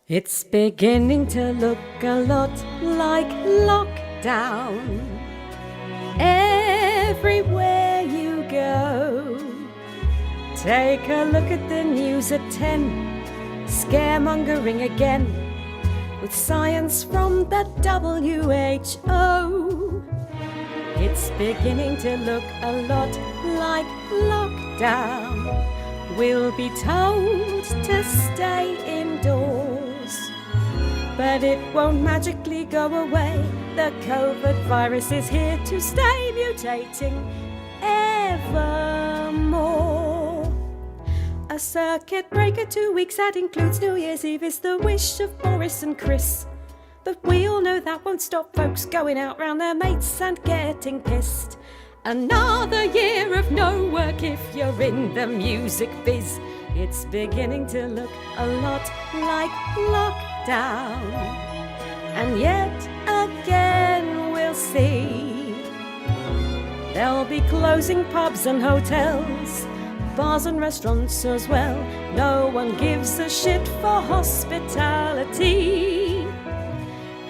It's beginning to look a lot like lockdown. Everywhere you go, take a look at the news at 10. Scaremongering again, with science from the WHO. It's beginning to look a lot like lockdown. We'll be told to stay indoors, but it won't magically go away. The COVID virus is here to stay, mutating evermore. A circuit breaker 2 weeks that includes New Year's Eve is the wish of Boris and Chris. But we all know that won't stop folks going out round their mates and getting pissed. Another year of no work if you're in the music biz. It's beginning to look a lot like lockdown. And yet again we'll see. They'll be closing pubs and hotels, bars and restaurants as well. No one gives a shit for hospitality.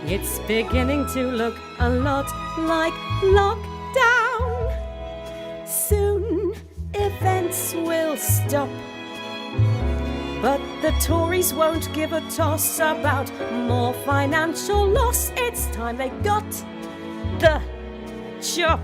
It's beginning to look a lot like lockdown. Soon events will stop, but the Tories won't give a toss about more financial loss. It's time they got the chop.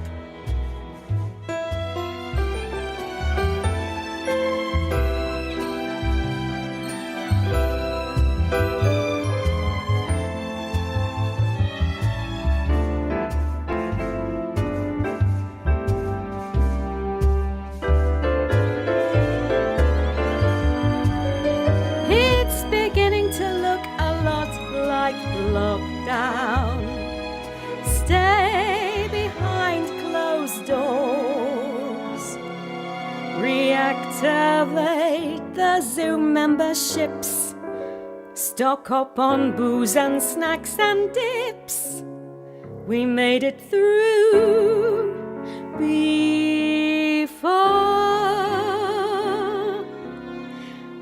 Lockdown. Stay behind closed doors. Reactivate the Zoom memberships. Stock up on booze and snacks and dips. We made it through before,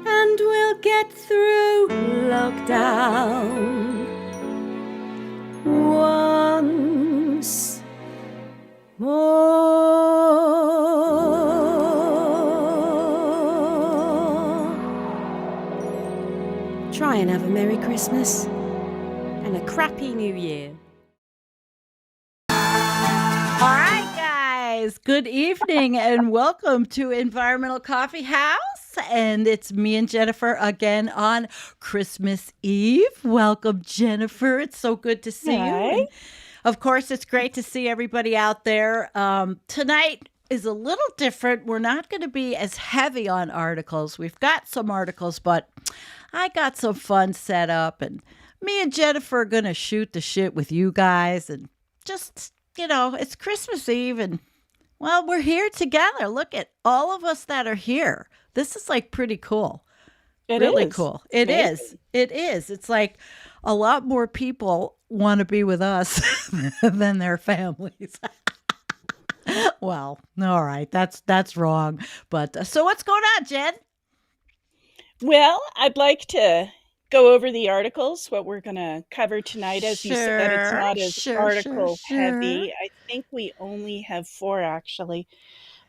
and we'll get through lockdown once more. Try and have a Merry Christmas and a crappy New Year. All right, guys. Good evening and welcome to Environmental Coffee House. And it's me and Jennifer again on Christmas Eve. Welcome, Jennifer. It's so good to see you. And of course, it's great to see everybody out there. Tonight is a little different. We're not going to be as heavy on articles. We've got some articles, but I got some fun set up. And me and Jennifer are going to shoot the shit with you guys. And just, it's Christmas Eve. And, well, we're here together. Look at all of us that are here. This is like pretty cool. Really cool. It is. It's like a lot more people want to be with us than their families. Well, all right. That's wrong. But so what's going on, Jen? Well, I'd like to go over the articles, what we're going to cover tonight. As you said, it's not as article heavy. I think we only have 4 actually.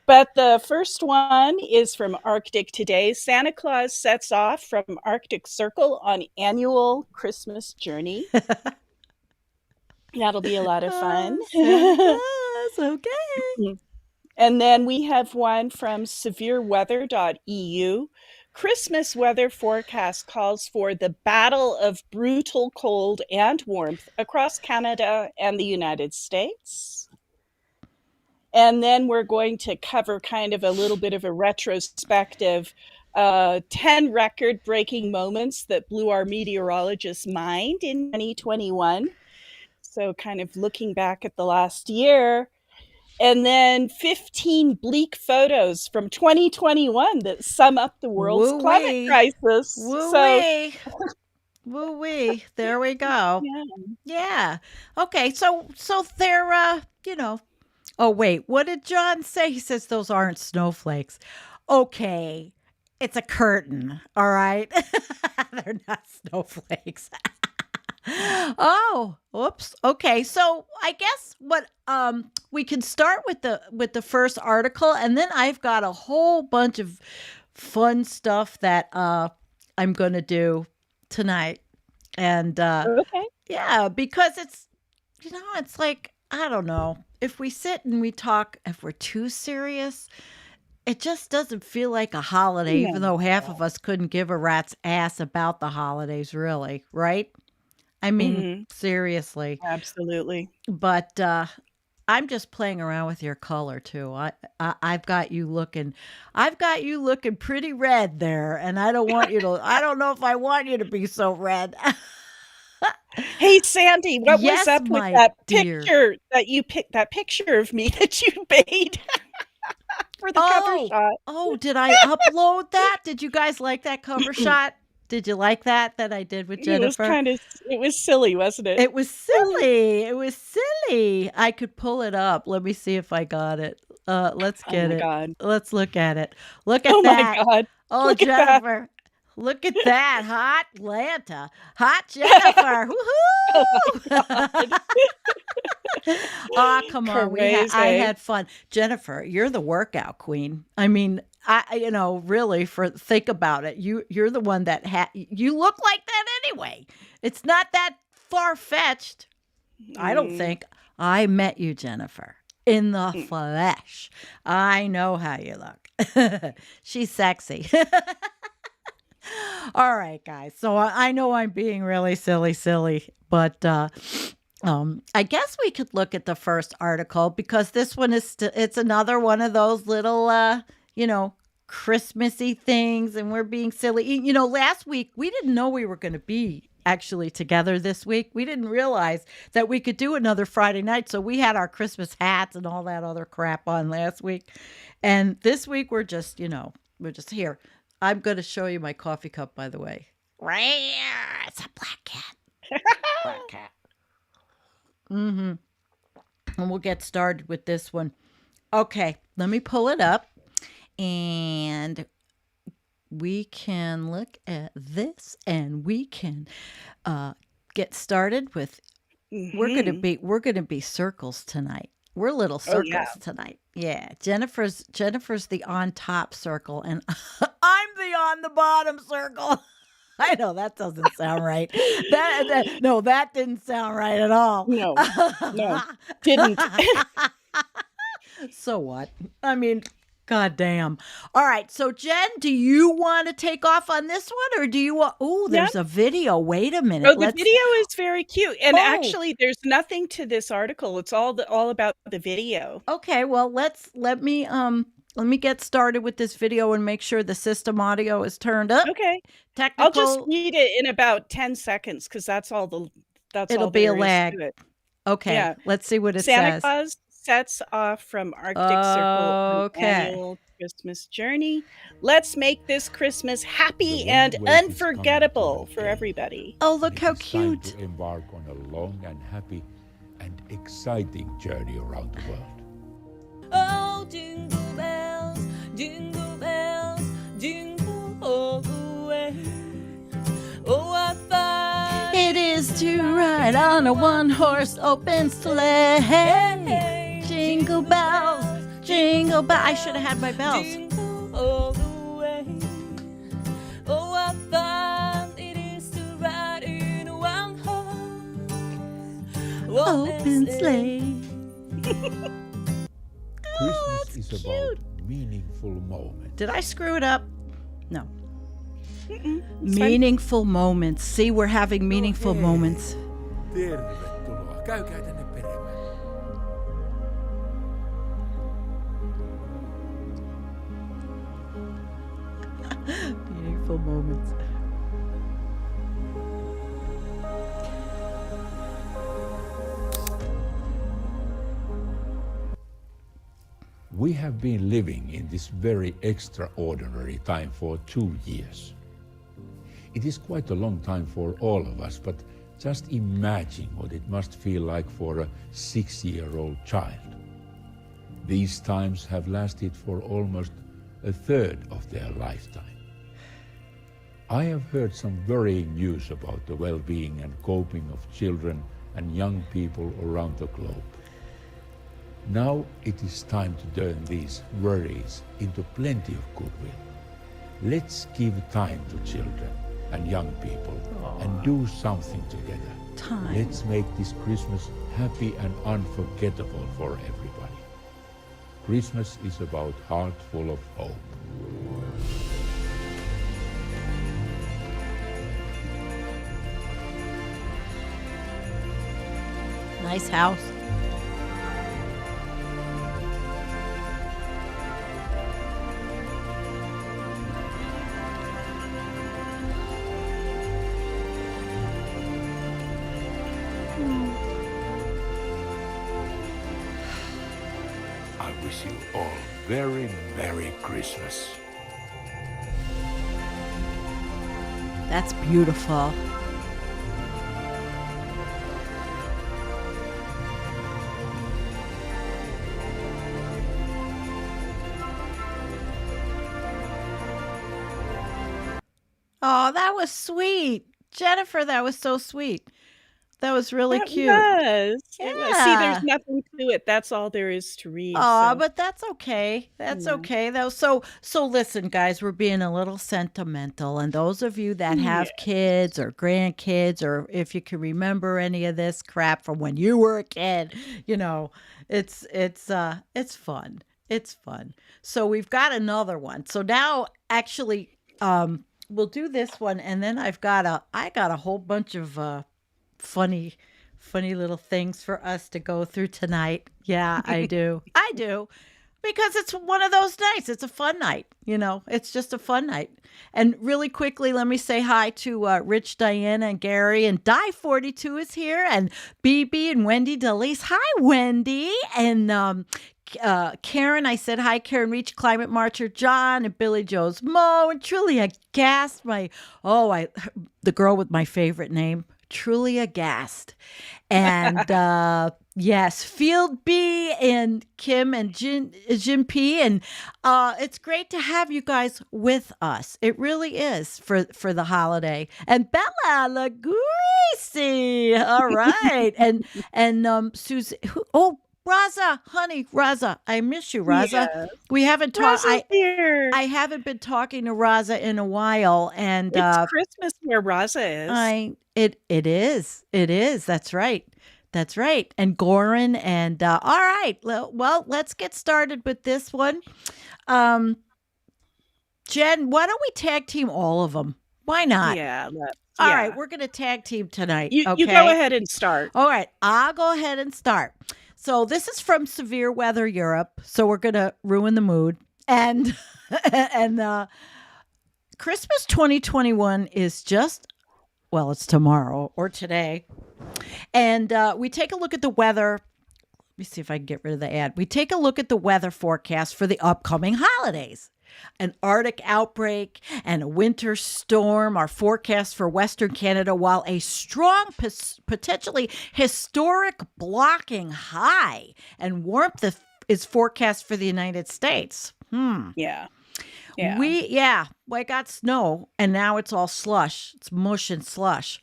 But the first one is from Arctic Today. Santa Claus sets off from Arctic Circle on annual Christmas journey. That'll be a lot of fun. That's okay. And then we have one from severeweather.eu. Christmas weather forecast calls for the battle of brutal cold and warmth across Canada and the United States. And then we're going to cover kind of a little bit of a retrospective, 10 record-breaking moments that blew our meteorologists' mind in 2021. So kind of looking back at the last year. And then 15 bleak photos from 2021 that sum up the world's climate crisis. Woo-wee. Woo-wee. There we go. Yeah. Okay, so they're, Oh, wait, what did John say? He says those aren't snowflakes. Okay, It's a curtain, all right? They're not snowflakes. Oh, whoops. Okay, so I guess what we can start with the first article, and then I've got a whole bunch of fun stuff that I'm going to do tonight. And Okay. yeah, because it's like, I don't know, if we sit and we talk, if we're too serious, it just doesn't feel like a holiday, even No. though half of us couldn't give a rat's ass about the holidays, really, right? I mean, Mhm. seriously. Absolutely. But I'm just playing around with your color too. I've got you looking pretty red there, and I don't know if I want you to be so red. Hey, Sandy, what was Yes, up with my that dear. picture that you picked, that picture of me that you made for the cover shot? Oh, did I upload that? Did you guys like that cover shot? Did you like that I did with Jennifer? It was silly, wasn't it? It was silly. It was silly. I could pull it up. Let me see if I got it. Let's Oh get my it. God. Let's look at it. Look at Oh my that. God. Oh, Look at that. Jennifer. Look at that. Hot Atlanta. Hot Jennifer. Oh my Woohoo! God. Ah, come on. I Crazy. had fun. Jennifer, you're the workout queen. I mean, really, think about it. You're the one that you look like that anyway. It's not that far fetched. I don't think. I met you, Jennifer, in the flesh. I know how you look. She's sexy. All right, guys. So I know I'm being really silly, but I guess we could look at the first article because this one it's another one of those little, Christmassy things, and we're being silly. Last week we didn't know we were going to be actually together this week. We didn't realize that we could do another Friday night, so we had our Christmas hats and all that other crap on last week, and this week we're just here. I'm going to show you my coffee cup, by the way. Right here. It's a black cat. Black cat. Mm-hmm. And we'll get started with this one. Okay, let me pull it up. And we can look at this and we can get started with we're gonna be circles tonight. We're little circles tonight. Yeah. Jennifer's the on top circle and I'm the on the bottom circle. I know that doesn't sound right. That didn't sound right at all. No, didn't. So what? I mean, goddamn. All right. So Jen, do you want to take off on this one or do you want, there's a video. Wait a minute. Oh, the video is very cute. And actually there's nothing to this article. It's all about the video. Okay. Well, let me get started with this video and make sure the system audio is turned up. Okay. Technical. I'll just read it in about 10 seconds because it'll be a lag. Okay. Yeah. Let's see what it Santa says. Claus sets off from Arctic Circle on an annual Christmas journey. Let's make this Christmas happy and unforgettable for everybody. Oh, look how cute. Time to embark on a long and happy and exciting journey around the world. Oh, jingle bells, jingle all the way. Oh, what fun it is to ride on a one-horse open sleigh. Jingle bells, jingle bells. I should have had my bells. Jingle all the way. Oh, what fun it is to ride in a one-horse open sleigh. Christmas is about meaningful moments. Did I screw it up? No. Meaningful moments. See, we're having meaningful moments. Tervetuloa. Käykää tänne peremmälle. Meaningful moments. We have been living in this very extraordinary time for 2 years. It is quite a long time for all of us, but just imagine what it must feel like for a 6-year-old child. These times have lasted for almost a third of their lifetime. I have heard some worrying news about the well-being and coping of children and young people around the globe. Now it is time to turn these worries into plenty of goodwill. Let's give time to children and young people and do something together. Time. Let's make this Christmas happy and unforgettable for everybody. Christmas is about heart full of hope. Nice house. I wish you all very Merry Christmas. That's beautiful. Oh, that was sweet. Jennifer, that was so sweet. That was really That cute. was. It was. See, Yeah. there's nothing to it. That's all there is to read. Oh, so. but that's okay. That's Yeah. okay though. So listen, guys, we're being a little sentimental, and those of you that have kids or grandkids, or if you can remember any of this crap from when you were a kid, you know, it's fun. It's fun. So we've got another one. So now, actually, we'll do this one, and then I got a whole bunch of funny little things for us to go through tonight. Yeah, I do. I do. Because it's one of those nights. It's a fun night. You know, it's just a fun night. And really quickly, let me say hi to Rich, Diana, and Gary. And Die42 is here. And BB and Wendy Delis. Hi, Wendy. And Karen, I said hi, Karen Reach, Climate Marcher, John, and Billy Joe's Mo, and truly aghast, the girl with my favorite name, truly aghast. And yes, Field B and Kim and Jim P. And it's great to have you guys with us. It really is for the holiday. And Bella Laguisi. All right. and Susie. Raza, honey, Raza, I miss you, Raza. Yes. We haven't talked. Raza's here. I haven't been talking to Raza in a while, and It's Christmas where Raza is. it is. That's right. And Goran, and all right. Well, let's get started with this one. Jen, why don't we tag team all of them? Why not? Yeah. All right, we're gonna tag team tonight. You okay? go ahead and start. All right, I'll go ahead and start. So this is from Severe Weather Europe. So we're going to ruin the mood. And Christmas 2021 is it's tomorrow or today. And we take a look at the weather. Let me see if I can get rid of the ad. We take a look at the weather forecast for the upcoming holidays. An Arctic outbreak and a winter storm are forecast for Western Canada, while a strong, potentially historic blocking high and warmth is forecast for the United States. Yeah. I got snow, and now it's all slush. It's mush and slush.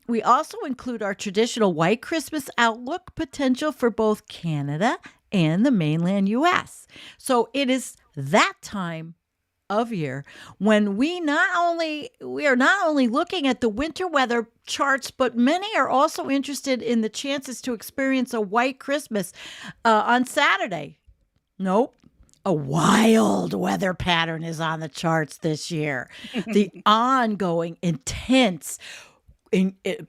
We also include our traditional white Christmas outlook potential for both Canada and the mainland U.S. So it is that time of year when we are not only looking at the winter weather charts, but many are also interested in the chances to experience a white Christmas on Saturday. Nope. A wild weather pattern is on the charts this year. The ongoing intense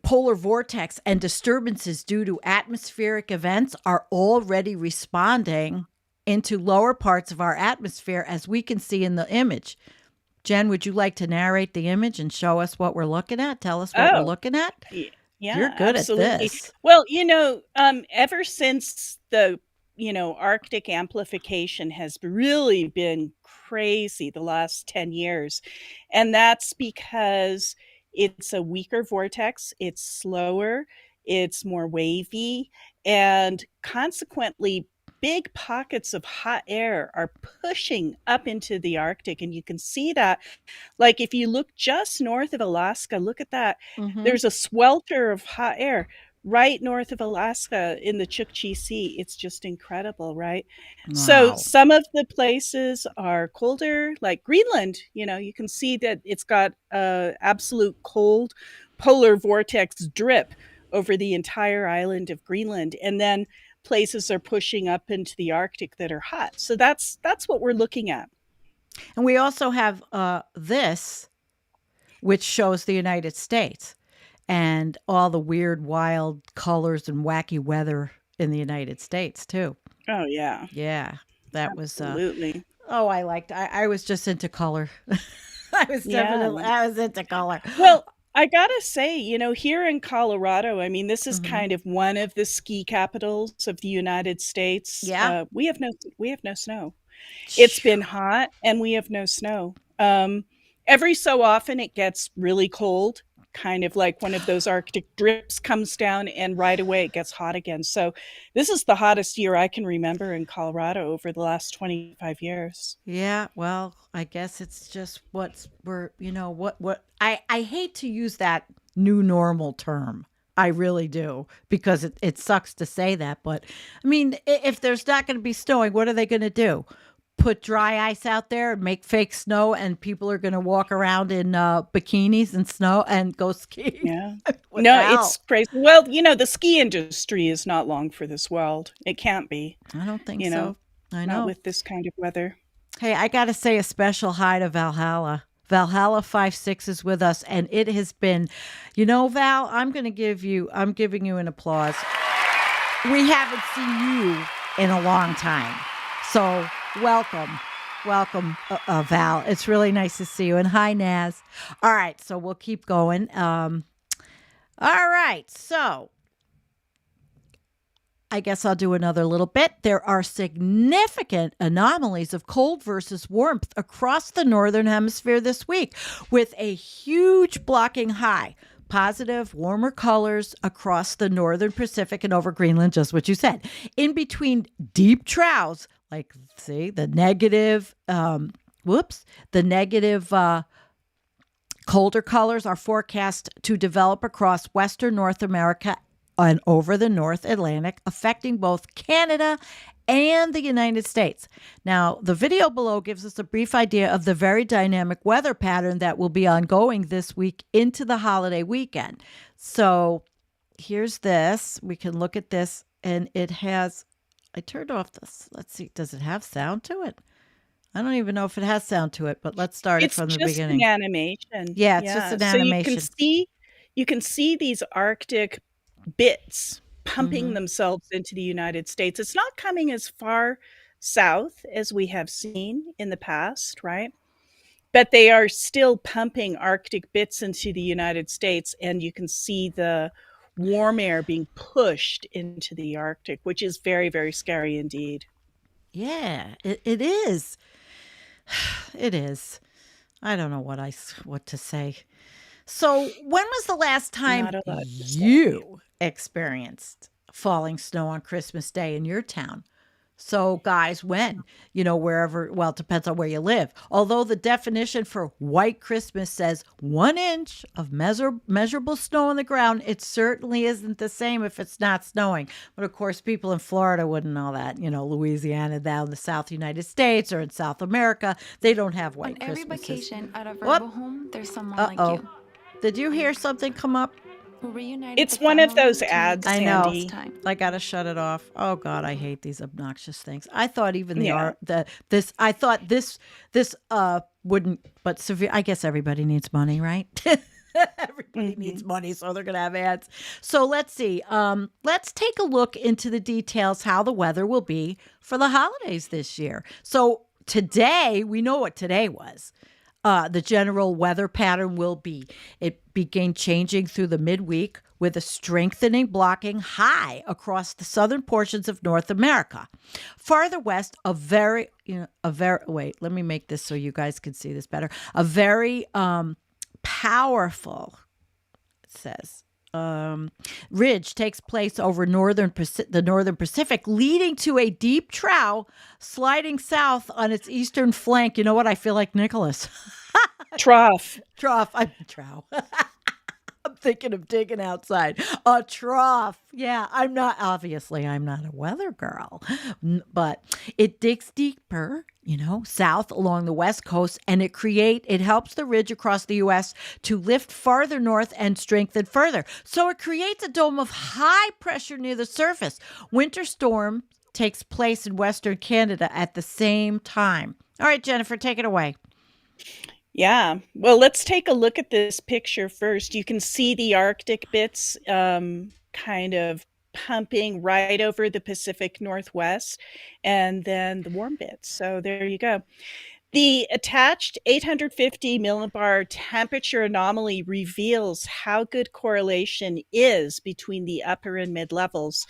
polar vortex and disturbances due to atmospheric events are already responding into lower parts of our atmosphere, as we can see in the image. Jen, would you like to narrate the image and show us what we're looking at? Tell us what we're looking at? Yeah, You're good absolutely. at this. Well, ever since the, Arctic amplification has really been crazy the last 10 years. And that's because it's a weaker vortex, it's slower, it's more wavy, and consequently, big pockets of hot air are pushing up into the Arctic. And you can see that, like, if you look just north of Alaska, look at that. Mm-hmm. There's a swelter of hot air right north of Alaska in the Chukchi Sea. It's just incredible, right? So Wow. some of the places are colder, like Greenland. You can see that it's got absolute cold polar vortex drip over the entire island of Greenland. And then places are pushing up into the Arctic that are hot. So that's what we're looking at. And we also have this, which shows the United States and all the weird, wild colors and wacky weather in the United States, too. Oh, yeah. Yeah, that was. Absolutely. Oh, I was just into color. I was into color. Well, I gotta say, here in Colorado, I mean, this is Mhm. kind of one of the ski capitals of the United States. Yeah. We have no snow. It's been hot and we have no snow. Every so often it gets really cold, kind of like one of those Arctic drips comes down, and right away it gets hot again. So this is the hottest year I can remember in Colorado over the last 25 years. Yeah, well, I guess it's just what I hate to use that new normal term. I really do, because it sucks to say that. But I mean, if there's not going to be snowing, what are they going to do? Put dry ice out there and make fake snow, and people are going to walk around in bikinis and snow and go skiing? Yeah. What the No, hell? it's crazy. Well, the ski industry is not long for this world. It can't be, I don't think you so. know, I not know. with this kind of weather. Hey, I got to say a special hi to Valhalla. Valhalla 56 is with us, and it has been, Val, I'm giving you an applause. We haven't seen you in a long time. So welcome, Val. It's really nice to see you. And hi, Naz. All right, so we'll keep going. All right, so I guess I'll do another little bit. There are significant anomalies of cold versus warmth across the northern hemisphere this week, with a huge blocking high. Positive, warmer colors across the northern Pacific and over Greenland, just what you said. In between deep troughs, like, see, the negative, colder colors are forecast to develop across western North America and over the North Atlantic, affecting both Canada and the United States. Now, the video below gives us a brief idea of the very dynamic weather pattern that will be ongoing this week into the holiday weekend. So here's this. We can look at this, and it has, I turned off this. Let's see. Does it have sound to it? I don't even know if it has sound to it, but let's start it It's from the just beginning. an animation. Yeah, it's just an animation. So you can see these Arctic bits pumping Mhm. themselves into the United States. It's not coming as far south as we have seen in the past, right? But they are still pumping Arctic bits into the United States, and you can see the warm air being pushed into the Arctic, which is very, very scary indeed. Yeah, it is. It is. I don't know what to say. So, when was the last time Not a lot to say. you experienced falling snow on Christmas Day in your town? So, guys, when? Wherever, well, it depends on where you live. Although the definition for white Christmas says 1 inch of measurable snow on the ground, it certainly isn't the same if it's not snowing. But of course, people in Florida wouldn't know that. Louisiana, down the South United States or in South America, they don't have white On every Christmases. vacation at a Whoop. verbal home, there's someone like you. Did you hear something come up? Who reunited It's the one of family those to make ads, the I know. Sandy. time. I gotta shut it off. Oh God, I hate these obnoxious things. I thought even Yeah. this wouldn't, but severe. I guess everybody needs money, right? Everybody needs money, so they're gonna have ads. So let's see. Let's take a look into the details how the weather will be for the holidays this year. So today, we know what today was. The general weather pattern will be, it began changing through the midweek with a strengthening blocking high across the southern portions of North America. Farther west, wait, let me make this so you guys can see this better. A very powerful, it says, ridge takes place over the northern Pacific, leading to a deep trough sliding south on its eastern flank. You know what? I feel like Nicholas. Trough. Trough. I'm trough. I'm thinking of digging outside. A trough. Yeah, I'm not a weather girl, but it digs deeper, south along the west coast, and it helps the ridge across the U.S. to lift farther north and strengthen further. So it creates a dome of high pressure near the surface. Winter storm takes place in Western Canada at the same time. All right, Jennifer, take it away. Yeah. Well, let's take a look at this picture first. You can see the Arctic bits kind of pumping right over the Pacific Northwest, and then the warm bits. So there you go. The attached 850 millibar temperature anomaly reveals how good correlation is between the upper and mid levels.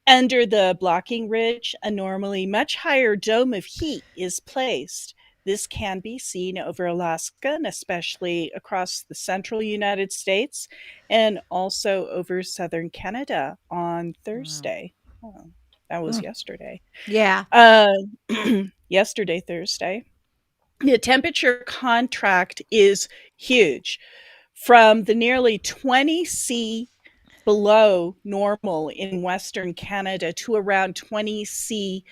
Under the blocking ridge, a normally much higher dome of heat is placed. This can be seen over Alaska and especially across the central United States and also over southern Canada on Thursday. Oh, that was yesterday. Yeah. Yesterday, Thursday. The temperature contract is huge. From the nearly 20 C below normal in Western Canada to around 20 C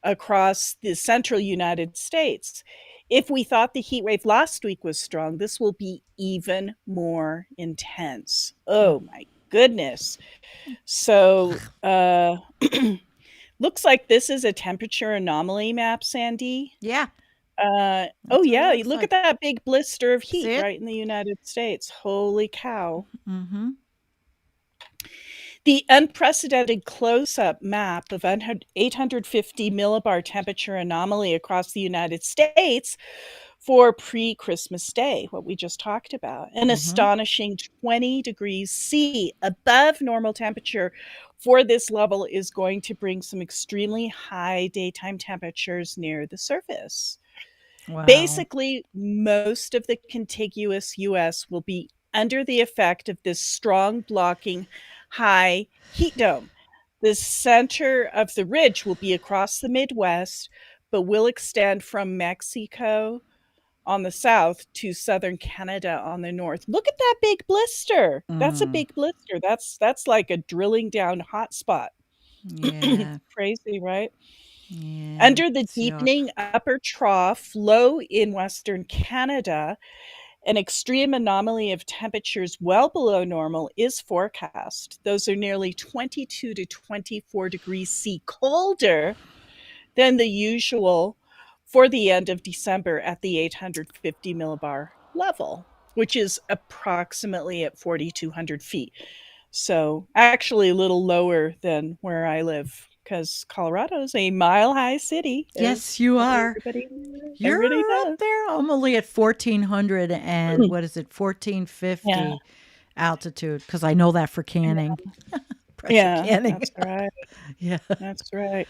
across the central United States. If we thought the heat wave last week was strong, this will be even more intense. Oh my goodness. So, looks like this is a temperature anomaly map, Sandy. Yeah. Oh yeah, looks look like. at that big blister of See heat it? right in the United States. Holy cow. Mm-hmm. The unprecedented close-up map of 850 millibar temperature anomaly across the United States for pre-Christmas Day, what we just talked about. An astonishing 20 degrees C above normal temperature for this level is going to bring some extremely high daytime temperatures near the surface. Wow. Basically, most of the contiguous US will be under the effect of this strong blocking high heat dome. The center of the ridge will be across the Midwest, but will extend from Mexico on the south to southern Canada on the north. Look at that big blister. That's a big blister. That's like a drilling down hotspot. Yeah. Crazy, right? Yeah. Under the It's yuck. deepening upper trough, low in Western Canada, an extreme anomaly of temperatures well below normal is forecast. Those are nearly 22 to 24 degrees C colder than the usual for the end of December at the 850 millibar level, which is approximately at 4,200 feet. So actually a little lower than where I live, because Colorado is a mile-high city. Yes, you are. You're Everybody up knows. there. I'm only at 1,400 and what is it, 1,450 Yeah. altitude? Because I know that for canning. Pressure Yeah, canning. that's right. Yeah. That's right.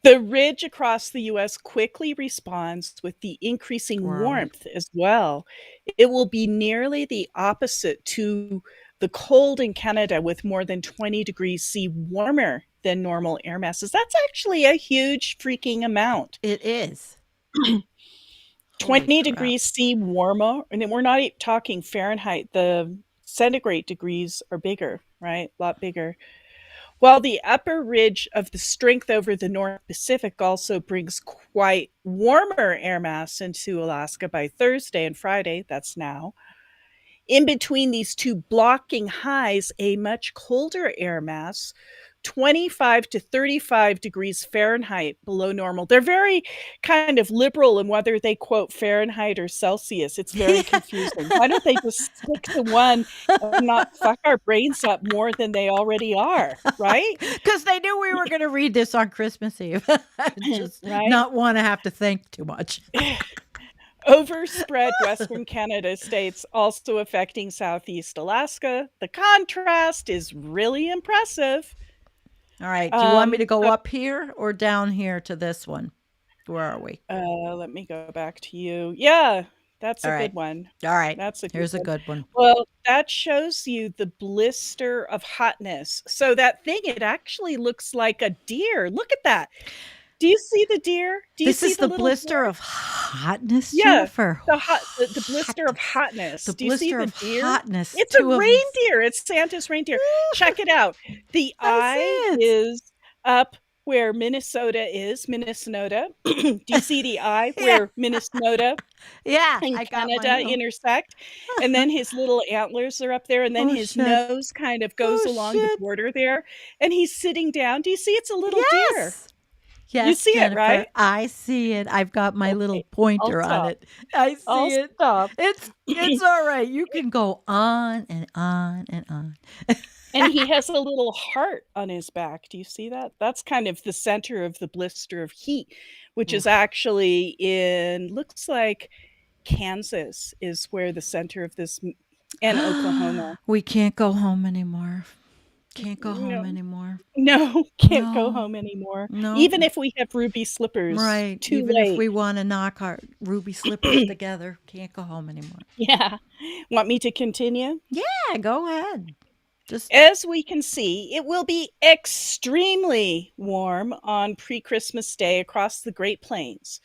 The ridge across the U.S. quickly responds with the increasing Squirrely. warmth as well. It will be nearly the opposite to the cold in Canada, with more than 20 degrees C warmer than normal air masses. That's actually a huge freaking amount. It is. 20 degrees C warmer, and we're not talking Fahrenheit. The centigrade degrees are bigger, right? A lot bigger. While the upper ridge of the strength over the North Pacific also brings quite warmer air mass into Alaska by Thursday and Friday, that's now. In between these two blocking highs, a much colder air mass, 25 to 35 degrees Fahrenheit below normal. They're very kind of liberal in whether they quote Fahrenheit or Celsius. It's very confusing. Why don't they just stick to one and not fuck our brains up more than they already are, right? Because they knew we were going to read this on Christmas Eve. Just Right? not want to have to think too much. Overspread Western Canada states also affecting Southeast Alaska. The contrast is really impressive. All right. Do you want me to go up here or down here to this one? Where are we? Let me go back to you. Yeah. That's All a right. good one. All right. That's a good Here's a one. good one. Well, that shows you the blister of hotness. So that thing, it actually looks like a deer. Look at that. Do you see the deer? Do you This see is the the little blister deer? of hotness, Yeah, Jennifer. the blister of Hotness. hotness. The Do you see blister the of deer? hotness. It's a Two of them. reindeer. It's Santa's reindeer. Check it out. The eye I see it. is up where Minnesota is. Minnesota. Do you see the eye Yeah. where Minnesota Yeah, and I got my Canada little. intersect? And then his little antlers are up there, and then Oh, his shit. nose kind of goes Oh, along the shit. border there, and he's sitting down. Do you see it's a little deer? Yes. Yes, You see it, Jennifer. right? I see it. I've got my little Okay, pointer I'll on stop. it. I I'll see it. stop. It's all right. You can go on and on and on. And he has a little heart on his back. Do you see that? That's kind of the center of the blister of heat, which is actually looks like Kansas is where the center of this, and Oklahoma. We can't go home anymore. Can't go home No, anymore. no, can't go No. home anymore. No. Even if we have ruby slippers, Right. too Even late. if we want to knock our ruby slippers together, can't go home anymore. Yeah. Want me to continue? Yeah, go ahead. Just As we can see, it will be extremely warm on pre-Christmas Day across the Great Plains.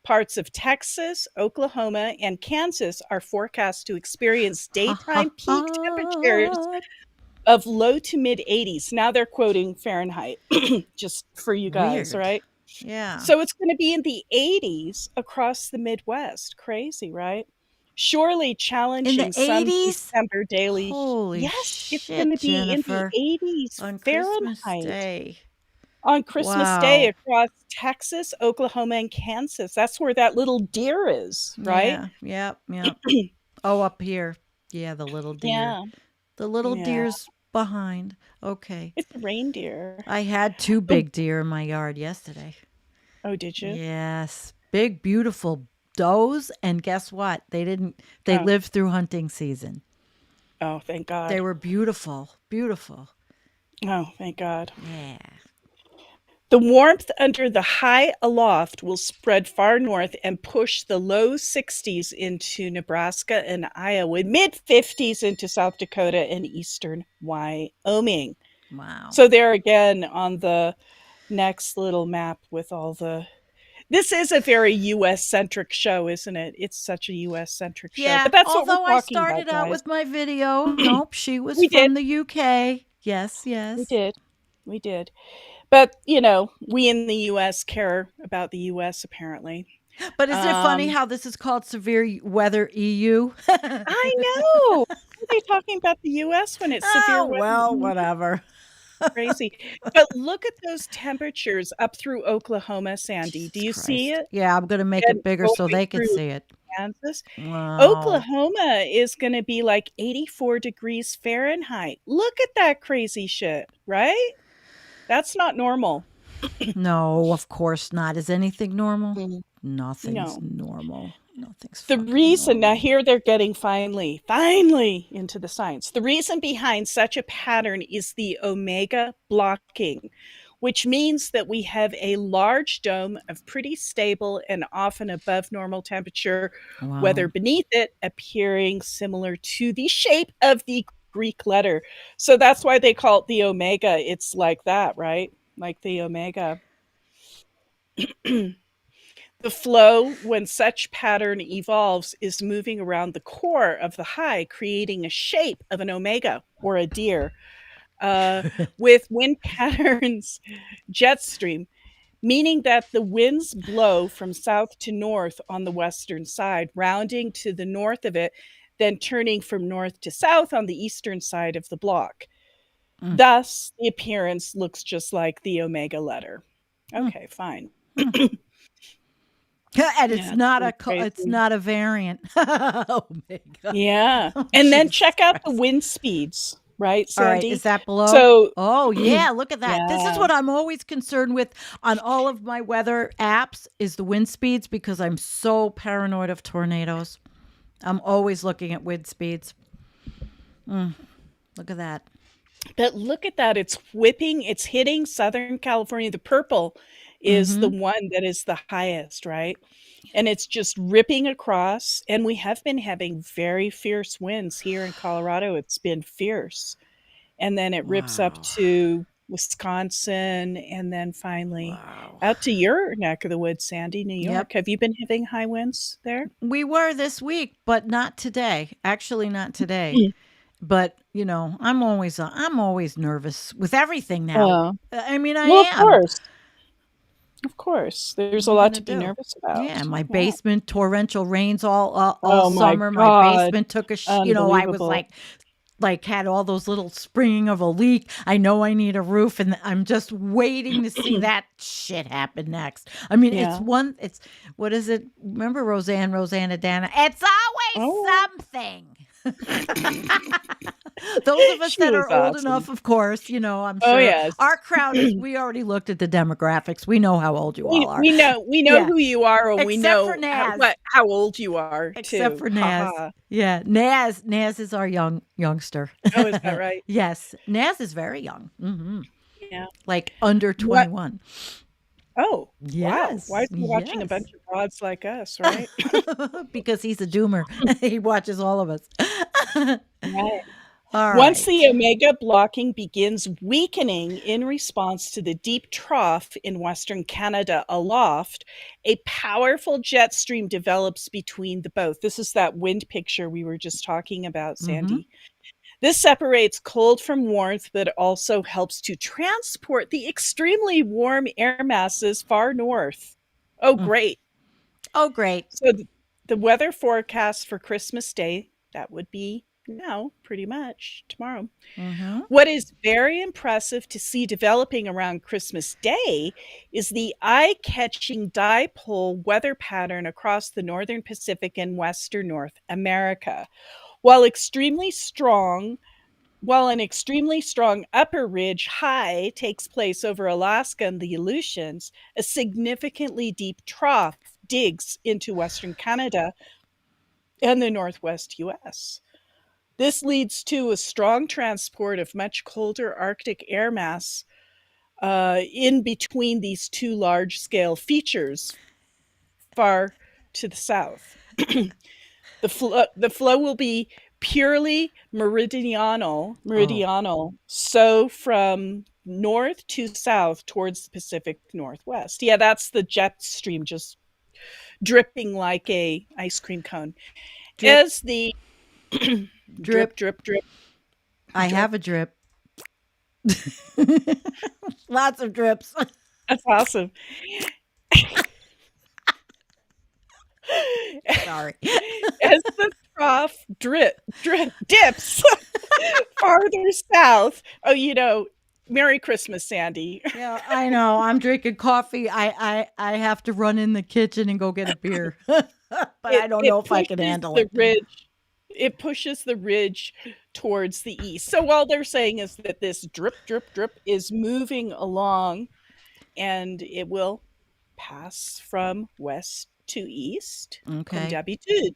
Parts of Texas, Oklahoma, and Kansas are forecast to experience daytime peak temperatures of low to mid 80s. Now they're quoting Fahrenheit, just for you guys, Weird. right? Yeah. So it's going to be in the 80s across the Midwest. Crazy, right? Surely challenging some 80s? December daily. Holy Yes, it's shit, going to be Jennifer. in the 80s On Fahrenheit. Christmas Day. On Christmas Day Wow. across Texas, Oklahoma, and Kansas. That's where that little deer is, right? Yeah. Yep. Oh, up here. Yeah, the little deer. Yeah. The little Yeah. deer's behind. Okay. It's a reindeer. I had two big deer in my yard yesterday. Oh, did you? Yes. Big, beautiful does. And guess what? They Oh. lived through hunting season. Oh, thank God. They were beautiful. Beautiful. Oh, thank God. Yeah. The warmth under the high aloft will spread far north and push the low 60s into Nebraska and Iowa, mid 50s into South Dakota and eastern Wyoming. Wow. So there again on the next little map with all the... This is a very U.S.-centric show, isn't it? It's such a U.S.-centric show. Yeah, But that's what although we're I talking about, started out guys. with my video. Nope, she was We from did. the UK. Yes. We did. But, you know, we in the U.S. care about the U.S. apparently. But isn't it funny how this is called severe weather EU? I know. Why are they talking about the U.S. when it's severe weather? Well, whatever. Crazy. But look at those temperatures up through Oklahoma, Sandy. Do you see it? Yeah, I'm going to make And it bigger so going they can through see it. Kansas. Wow. Oklahoma is going to be like 84 degrees Fahrenheit. Look at that crazy shit, right? That's not normal. No, of course not. Is anything normal? Mm. Nothing's No. normal. Nothing's The fucking reason, now normal. here they're getting finally into the science. The reason behind such a pattern is the omega blocking, which means that we have a large dome of pretty stable and often above normal temperature Wow. weather beneath it, appearing similar to the shape of the Greek letter. So that's why they call it the omega. It's like that, right? Like the omega. The flow, when such pattern evolves, is moving around the core of the high, creating a shape of an omega or a deer. With wind patterns jet stream, meaning that the winds blow from south to north on the western side, rounding to the north of it, then turning from north to south on the eastern side of the block. Thus, the appearance looks just like the omega letter. Okay, fine. And it's Yeah, not it's so it's crazy. not a variant. Oh my God. Yeah. Oh, And then Jesus check out the Christ. wind speeds, right, All right, Sandy? is that below? So, Oh yeah, look at that. This is yeah. what I'm always concerned with on all of my weather apps is the wind speeds because I'm so paranoid of tornadoes. I'm always looking at wind speeds. Look at that. But look at that. It's whipping, it's hitting Southern California. The purple is the one that is the highest, right? and it's just ripping across. And we have been having very fierce winds here in Colorado. It's been fierce. And then it rips up Wow. to Wisconsin and then finally Wow. out to your neck of the woods, Sandy, New Yep. York. Have you been having high winds there? We were this week, but not today. Actually, not today. But I'm always nervous with everything now. I mean, I Well, of am. course. Of course. There's a What are you lot gonna to be do? nervous about. Yeah, my Yeah. basement, torrential rains all Oh my summer. My God. basement took I was Unbelievable. like had all those little springing of a leak. I know I need a roof, and I'm just waiting to see that shit happen next. I mean, Yeah. it's what is it? Remember Rosanna? It's always Oh. something. Those of us She that was are old awesome. enough, of course, I'm Oh, sure yes. our crowd is. We already looked at the demographics. We know how old you all are. We know Yeah. who you are, and we Except for know Naz. how old you are Except too. for Ha Naz. ha. Yeah, Naz is our youngster. Oh, is that right? Yes, Naz is very young. Yeah. Like under What? 21. Oh, wow. Yes, Why is he watching a yes. bunch of broads like us, right? Because he's a doomer. He watches all of us. Right. All Once right. the omega blocking begins weakening in response to the deep trough in Western Canada aloft, a powerful jet stream develops between the both. This is that wind picture we were just talking about, Sandy. This separates cold from warmth, but also helps to transport the extremely warm air masses far north. Oh, Mm. great. Oh, great. So the weather forecast for Christmas Day, that would be now pretty much tomorrow. Mhm. What is very impressive to see developing around Christmas Day is the eye-catching dipole weather pattern across the northern Pacific and western North America. While an extremely strong upper ridge high takes place over Alaska and the Aleutians, a significantly deep trough digs into Western Canada and the Northwest US. This leads to a strong transport of much colder Arctic air mass in between these two large-scale features far to the south. The flow will be purely meridional, so from north to south towards the Pacific Northwest. Yeah, that's the jet stream just dripping like a ice cream cone. Drip. As the Drip. drip. I drip. have a drip. Lots of drips. That's awesome. Sorry. As the trough dips farther south. Oh, Merry Christmas, Sandy. Yeah, I know. I'm drinking coffee. I have to run in the kitchen and go get a beer. But I don't know if I can pushes handle the it. ridge. It pushes the ridge towards the east. So all they're saying is that this drip is moving along, and it will pass from west to east. Comme Okay. d'habitude.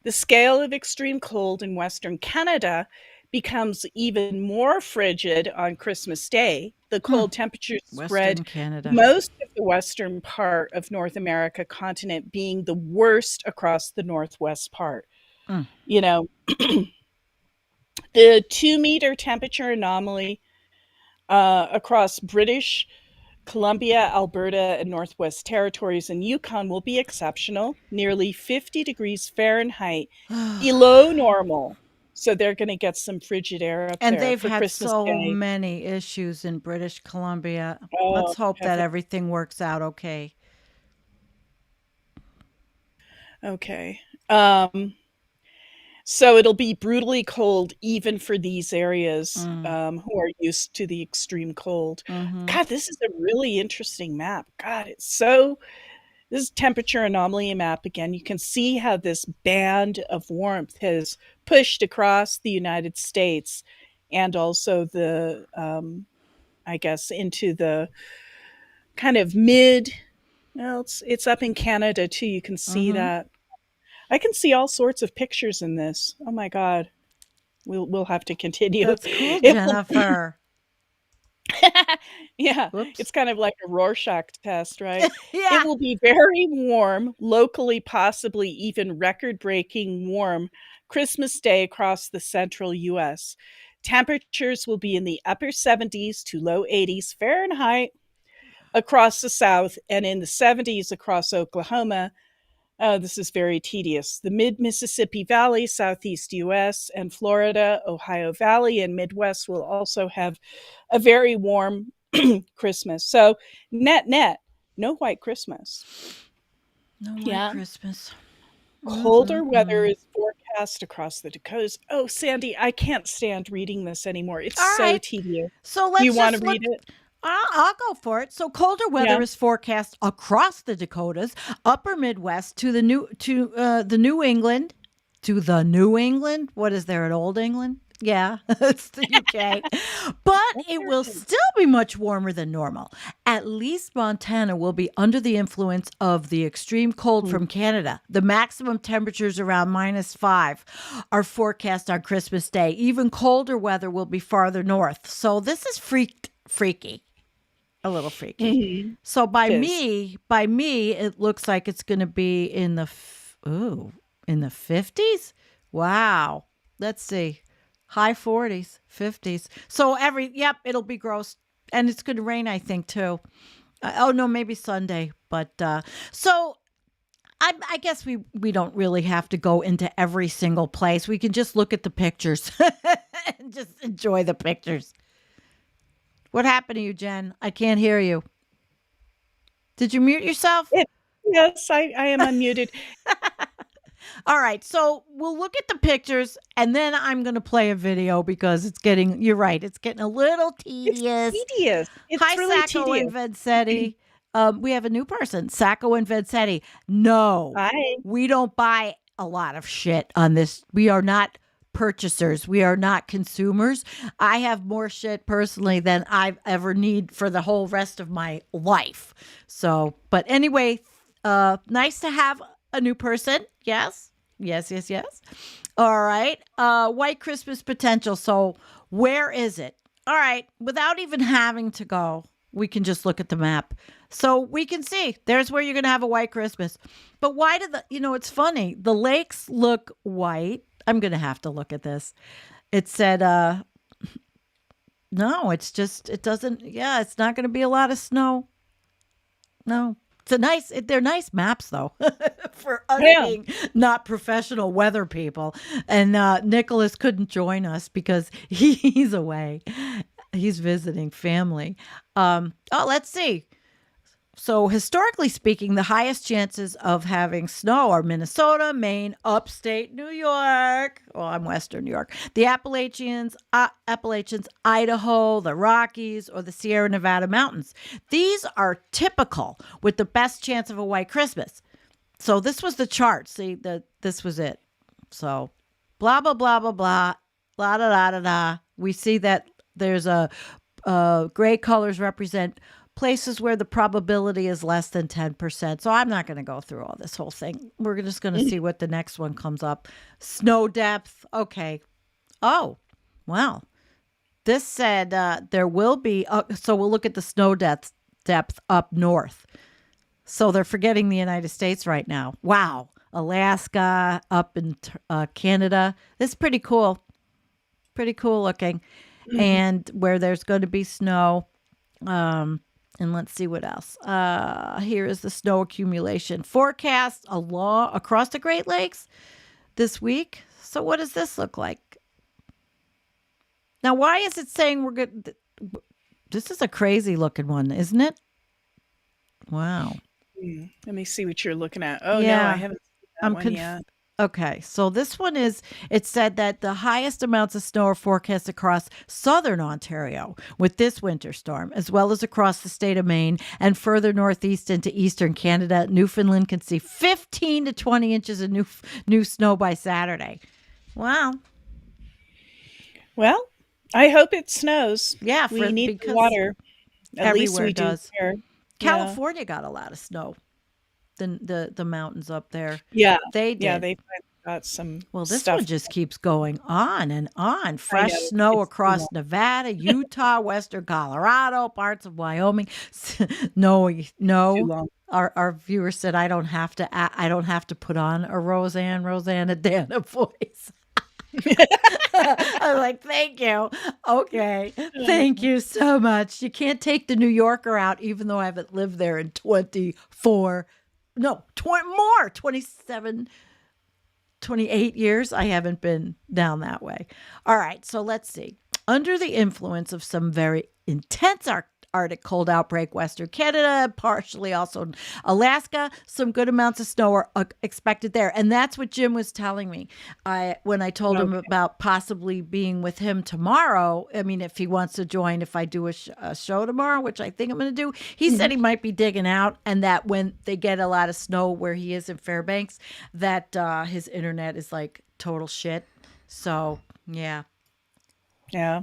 The scale of extreme cold in Western Canada becomes even more frigid on Christmas Day. The cold temperatures Western spread Canada. most of the western part of North America continent, being the worst across the northwest part. Mm. The 2-meter temperature anomaly across British Columbia, Alberta, and Northwest Territories and Yukon will be exceptional, nearly 50 degrees Fahrenheit, below normal. So they're going to get some frigid air up And there they've for had Christmas so Day. many issues in British Columbia. Oh, Let's hope that heaven. everything works out okay. Okay. So it'll be brutally cold even for these areas who are used to the extreme cold. God, this is a really interesting map. God, this is temperature anomaly map again. You can see how this band of warmth has pushed across the United States and also I guess into the kind of it's up in Canada too. You can see that. I can see all sorts of pictures in this. Oh my God. We'll have to continue. That's cool, It will- Jennifer. Yeah, Whoops. it's kind of like a Rorschach test, right? It Yeah. will be very warm, locally, possibly even record-breaking warm Christmas Day across the central US. Temperatures will be in the upper 70s to low 80s Fahrenheit across the South and in the 70s across Oklahoma. This is very tedious. The mid Mississippi Valley, Southeast US, and Florida, Ohio Valley, and Midwest will also have a very warm Christmas. So, net, no white Christmas. No white Yeah. Christmas. Colder weather is forecast across the Dakotas. Oh, Sandy, I can't stand reading this anymore. It's All so right. tedious. So Do let's you want to just look. read it? I'll go for it. So colder weather Yeah. is forecast across the Dakotas, upper Midwest to the New England, to the New England. What is there at Old England? Yeah, it's the UK. But it will still be much warmer than normal. At least Montana will be under the influence of the extreme cold from Canada. The maximum temperatures around -5 are forecast on Christmas Day. Even colder weather will be farther north. So this is freaky. A little freaky. So by It is. me, it looks like it's going to be in the 50s. Wow. Let's see. High 40s, 50s. So it'll be gross, and it's going to rain, I think, too. Oh no, maybe Sunday. But so I guess we don't really have to go into every single place. We can just look at the pictures and just enjoy the pictures. What happened to you, Jen? I can't hear you. Did you mute yourself? Yes, I am unmuted. All right. So we'll look at the pictures and then I'm going to play a video because you're right, it's getting a little tedious. It's tedious. It's Hi, really Sacco and tedious. Vanzetti. We have a new person, Sacco and Vanzetti. No, Hi. we don't buy a lot of shit on this. We are not purchasers. We are not consumers. I have more shit personally than I ever need for the whole rest of my life. So, but anyway, nice to have a new person. Yes. All right. White Christmas potential. So where is it? All right. Without even having to go, we can just look at the map. So we can see there's where you're going to have a white Christmas. But why it's funny. The lakes look white. I'm going to have to look at this. It said, no, it's not going to be a lot of snow. No. They're nice maps though, for us being not professional weather people. And Nicholas couldn't join us because he's away. He's visiting family. Let's see. So historically speaking, the highest chances of having snow are Minnesota, Maine, upstate New York. Well, I'm Western New York. The Appalachians, Idaho, the Rockies, or the Sierra Nevada mountains. These are typical with the best chance of a white Christmas. So this was the chart. See, this was it. So blah, blah, blah, blah, blah, blah, da, da, da, da. We see that there's gray colors represent places where the probability is less than 10%. So I'm not going to go through all this whole thing. We're just going to see what the next one comes up. Snow depth. Okay. Oh, well, this said there will be. So we'll look at the snow depth up north. So they're forgetting the United States right now. Wow. Alaska, up in Canada. This is pretty cool. Pretty cool looking. Mm-hmm. And where there's going to be snow. And let's see what else. Here is the snow accumulation forecast across the Great Lakes this week. So what does this look like? Now, why is it saying we're good? This is a crazy looking one, isn't it? Wow. Let me see what you're looking at. Oh, yeah. No, I haven't seen that one yet. Okay, so this one it said that the highest amounts of snow are forecast across southern Ontario with this winter storm, as well as across the state of Maine and further northeast into eastern Canada. Newfoundland can see 15 to 20 inches of new snow by Saturday. Wow. Well, I hope it snows. Yeah, we need the water. At least we does. do here. California got a lot of snow. The mountains up there. Yeah. They did. Yeah, they find got some Well, this stuff. one just keeps going on and on. Fresh know, snow it's too across long. Nevada, Utah, western Colorado, parts of Wyoming. No, Too no. long. Our viewer said I don't have to put on a Rosanna Dana voice. I'm like, thank you. Okay. Thank you so much. You can't take the New Yorker out, even though I haven't lived there in 27, 28 years. I haven't been down that way. All right. So let's see. Under the influence of some very intense Arctic cold outbreak, Western Canada, partially also in Alaska, some good amounts of snow are expected there. And that's what Jim was telling me when I told him about possibly being with him tomorrow. I mean, if he wants to join, if I do a show tomorrow, which I think I'm going to do, he said he might be digging out, and that when they get a lot of snow where he is in Fairbanks, that his internet is like total shit. So, yeah. Yeah.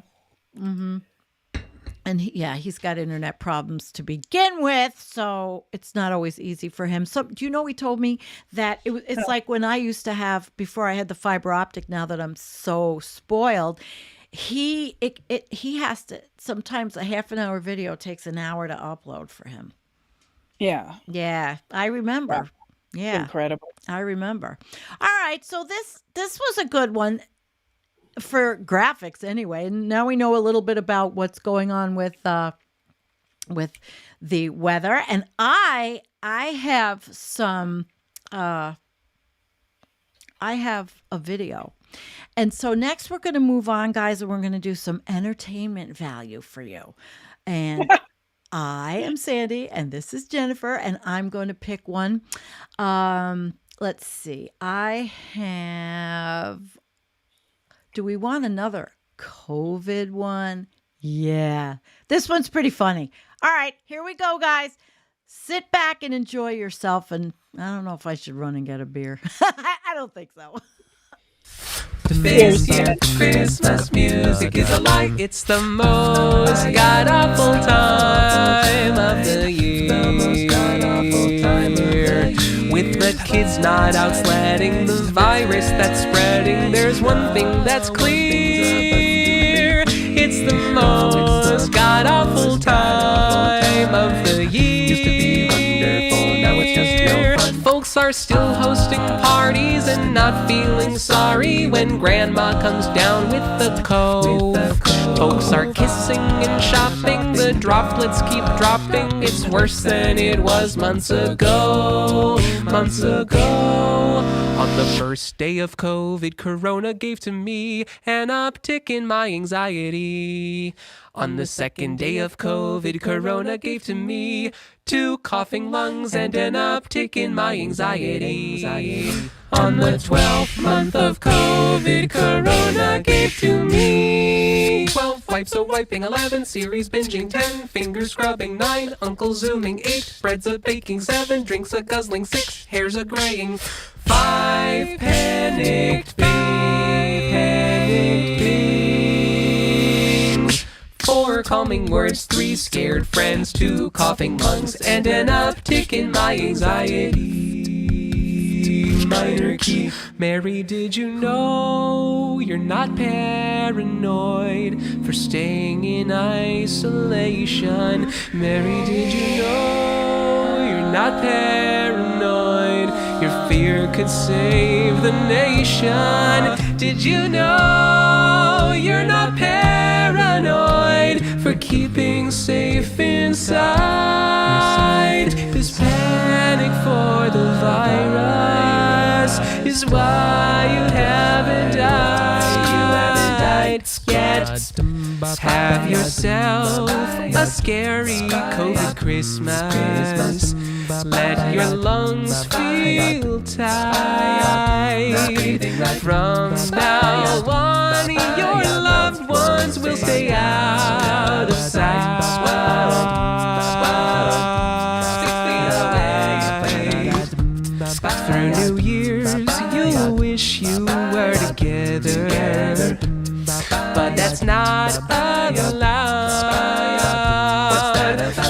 And he's got internet problems to begin with, so it's not always easy for him. So, do you know, he told me that it's like when I used to have, before I had the fiber optic, now that I'm so spoiled, he has to, sometimes a half an hour video takes an hour to upload for him. Yeah. Yeah, I remember. Yeah. Incredible. I remember. All right, so this was a good one. For graphics anyway. And now we know a little bit about what's going on with the weather. And I have some I have a video. And so next we're going to move on, guys, and we're going to do some entertainment value for you. And I am Sandy and this is Jennifer, and I'm going to pick one. Let's see. Do we want another COVID one? Yeah. This one's pretty funny. All right, here we go, guys. Sit back and enjoy yourself. And I don't know if I should run and get a beer. I don't think so. This year, Christmas music is a light. It's the most god-awful time of the year. With the kids not out sledding, the virus that's spreading, there's one thing that's clear. It's the most god-awful time of the year. Used to be wonderful, now it's just no fun. Folks are still hosting parties and not feeling sorry when grandma comes down with the cold. Folks are kissing and shopping, the droplets keep dropping. It's worse than it was months ago. On the first day of COVID, Corona gave to me an uptick in my anxiety. On the second day of COVID, Corona gave to me 2 coughing lungs and an uptick in my anxiety. On the 12th month of COVID, Corona gave to me 12 wipes a wiping, 11 series binging, 10 fingers scrubbing, 9 uncle zooming, 8 breads a baking, 7 drinks a guzzling, 6 hairs a graying, 5 panicked beings, 4 calming words, 3 scared friends, 2 coughing lungs, and an uptick in my anxiety. Minor key. Mary, did you know you're not paranoid for staying in isolation? Mary, did you know you're not paranoid? Your fear could save the nation. Did you know you're not paranoid for keeping safe inside? This panic for the virus is why you haven't died yet. Have yourself a scary COVID Christmas. Let your lungs feel tight. From now on, your loved ones will stay out of sight. 6 feet away. Through New Year's, you'll wish you were together, but that's not allowed.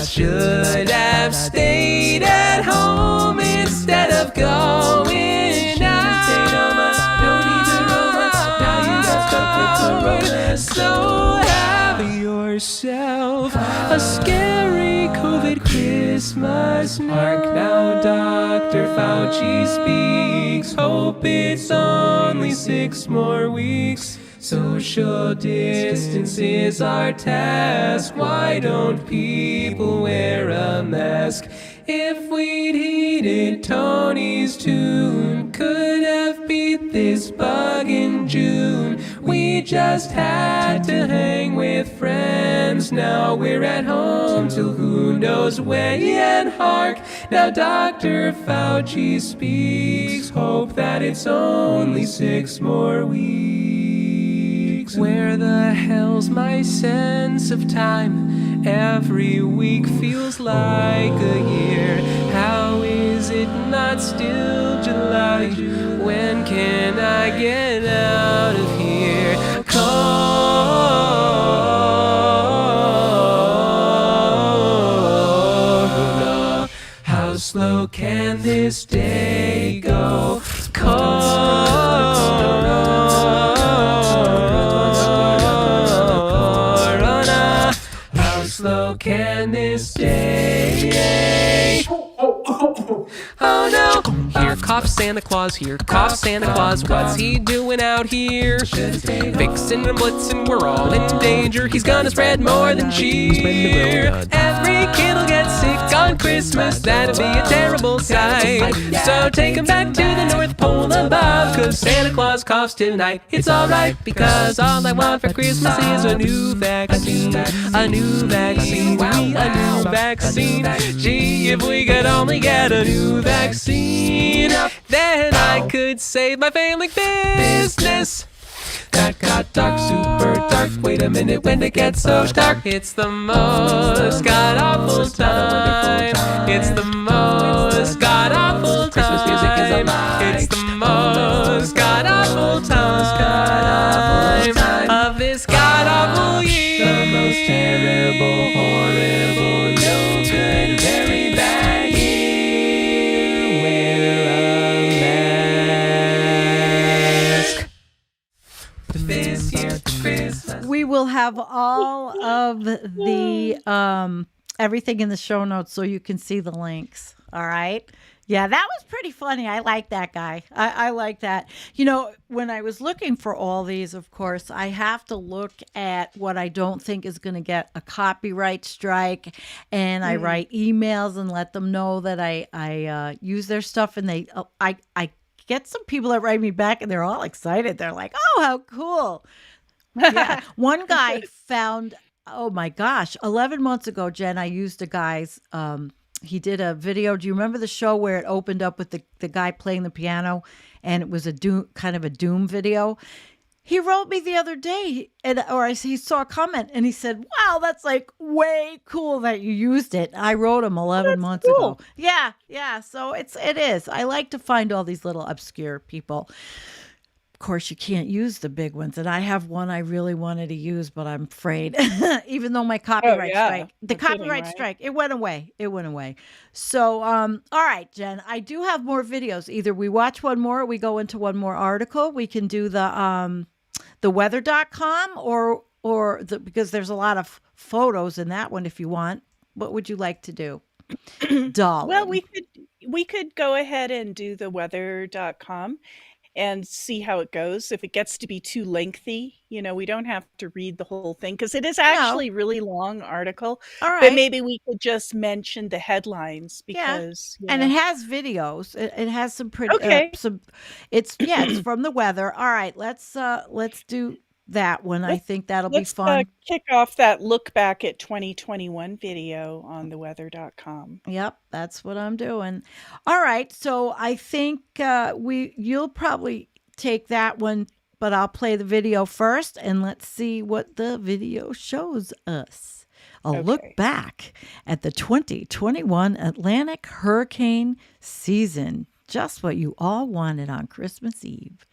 Should have stayed at home instead of going out. yourself a scary COVID Christmas. Hark now, Dr. Fauci speaks. Hope it's only 6 more weeks. Social distance is our task. Why don't people wear a mask? If we'd heeded Tony's tune, could have beat this bug in June. We just had to hang with friends. Now we're at home till who knows when. And hark, now Dr. Fauci speaks. Hope that it's only 6 more weeks. Where the hell's my sense of time? Every week feels like a year. How is it not still July? When can I get out of here? Corona, how slow can this day go? Corona, how slow can this day? Oh no! Here coughs Santa Claus, here coughs Santa Claus. What's he doing out here? Fixing and blitzing, we're all in danger. He's gonna spread more than cheer. Every kid'll get sick on Christmas, that'd be a terrible sight. So take him back to the North Pole above, 'cause Santa Claus coughs tonight. It's alright, because all I want for Christmas is a new vaccine. A new vaccine, a new vaccine. Gee, if we could only get a new vaccine, then I could save my family business. That got dark, super dark. Wait a minute, when it gets so dark, it's the most god-awful time. It's the most god-awful time. Christmas music is alive. It's the most god-awful time of this god-awful year. The most terrible, horrible, no good, very bad year. Wear a mask. This year Christmas. We will have all of the everything in the show notes so you can see the links. All right. Yeah, that was pretty funny. I like that guy. I like that. You know, when I was looking for all these, of course, I have to look at what I don't think is going to get a copyright strike. And I write emails and let them know that I use their stuff. And I get some people that write me back and they're all excited. They're like, oh, how cool. Yeah. One guy found, oh my gosh, 11 months ago, Jen, I used a guy's, he did a video. Do you remember the show where it opened up with the guy playing the piano and it was a kind of a doom video? He wrote me the other day he saw a comment and he said, wow, that's like way cool that you used it. I wrote him 11 months ago. Yeah. So it is. I like to find all these little obscure people. Of course, you can't use the big ones. And I have one I really wanted to use, but I'm afraid, even though my copyright strike, it went away. So, all right, Jen, I do have more videos. Either we watch one more or we go into one more article. We can do the weather.com because there's a lot of photos in that one if you want. What would you like to do? Doll. Well, we could go ahead and do the weather.com and see how it goes. If it gets to be too lengthy, we don't have to read the whole thing because it is actually a really long article. All right. But maybe we could just mention the headlines because and it has videos. It has some pretty it's from the weather. All right, let's do that one. I think that'll be fun. Let's kick off that look back at 2021 video on the weather.com. Yep, that's what I'm doing. All right, so I think you'll probably take that one, but I'll play the video first and let's see what the video shows us. A look back at the 2021 Atlantic hurricane season. Just what you all wanted on Christmas Eve.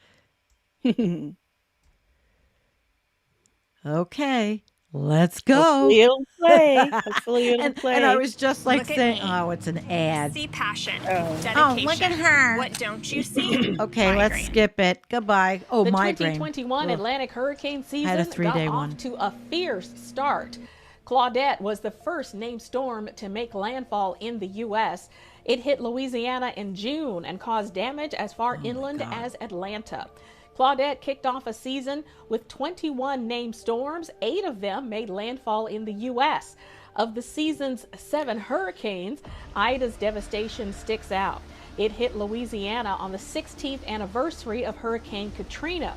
Okay, Let's go. Hopefully it'll play. Hopefully it'll and play. I was just like Look at saying, me. oh, it's an ad. See passion, Oh. dedication. Oh, look at her. What don't you see? Okay, let's Migraine. skip it. Goodbye. Oh, The migraine. 2021 Ugh. Atlantic hurricane season Had a got 3-day off one. to a fierce start. Claudette was the first named storm to make landfall in the U.S. It hit Louisiana in June and caused damage as far inland as Atlanta. Claudette kicked off a season with 21 named storms. 8 of them made landfall in the U.S. Of the season's 7 hurricanes, Ida's devastation sticks out. It hit Louisiana on the 16th anniversary of Hurricane Katrina.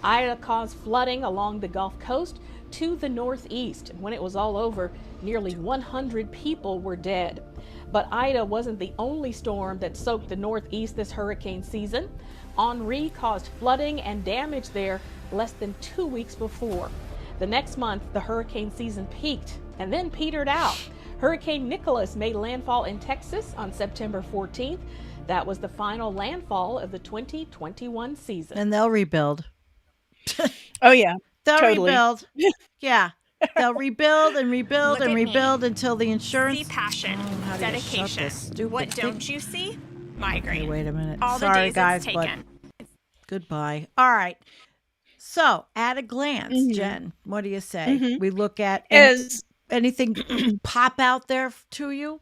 Ida caused flooding along the Gulf Coast to the northeast. When it was all over, nearly 100 people were dead. But Ida wasn't the only storm that soaked the northeast this hurricane season. Henri caused flooding and damage there less than 2 weeks before. The next month, the hurricane season peaked and then petered out. Hurricane Nicholas made landfall in Texas on September 14th. That was the final landfall of the 2021 season. And they'll rebuild. Oh yeah. They'll Totally. rebuild. Yeah. They'll rebuild and rebuild Look and at me. rebuild until the insurance. See passion, how do you shut dedication. this stupid What thing? don't you see? Migraine. Okay, wait a minute. All Sorry, the days guys, it's but taken. goodbye. All right. So, at a glance, Jen, what do you say? We look at As anything pop out there to you?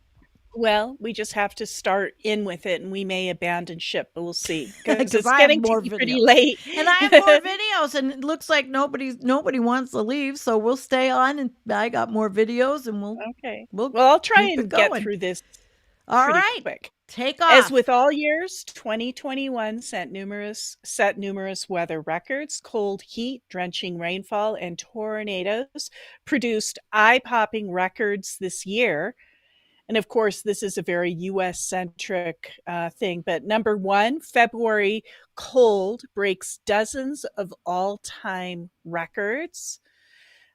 well, we just have to start in with it, and we may abandon ship, but we'll see. Because 'Cause it's I have getting more to be pretty videos. late. And I have more videos, and it looks like nobody wants to leave, so we'll stay on. And I got more videos, and we'll Okay. we'll Well, I'll try keep it and get going. through this All pretty right, quick. take off. As with all years, 2021 set numerous weather records. Cold heat, drenching rainfall, and tornadoes produced eye-popping records this year. And of course, this is a very US centric thing. But number 1, February cold breaks dozens of all time records.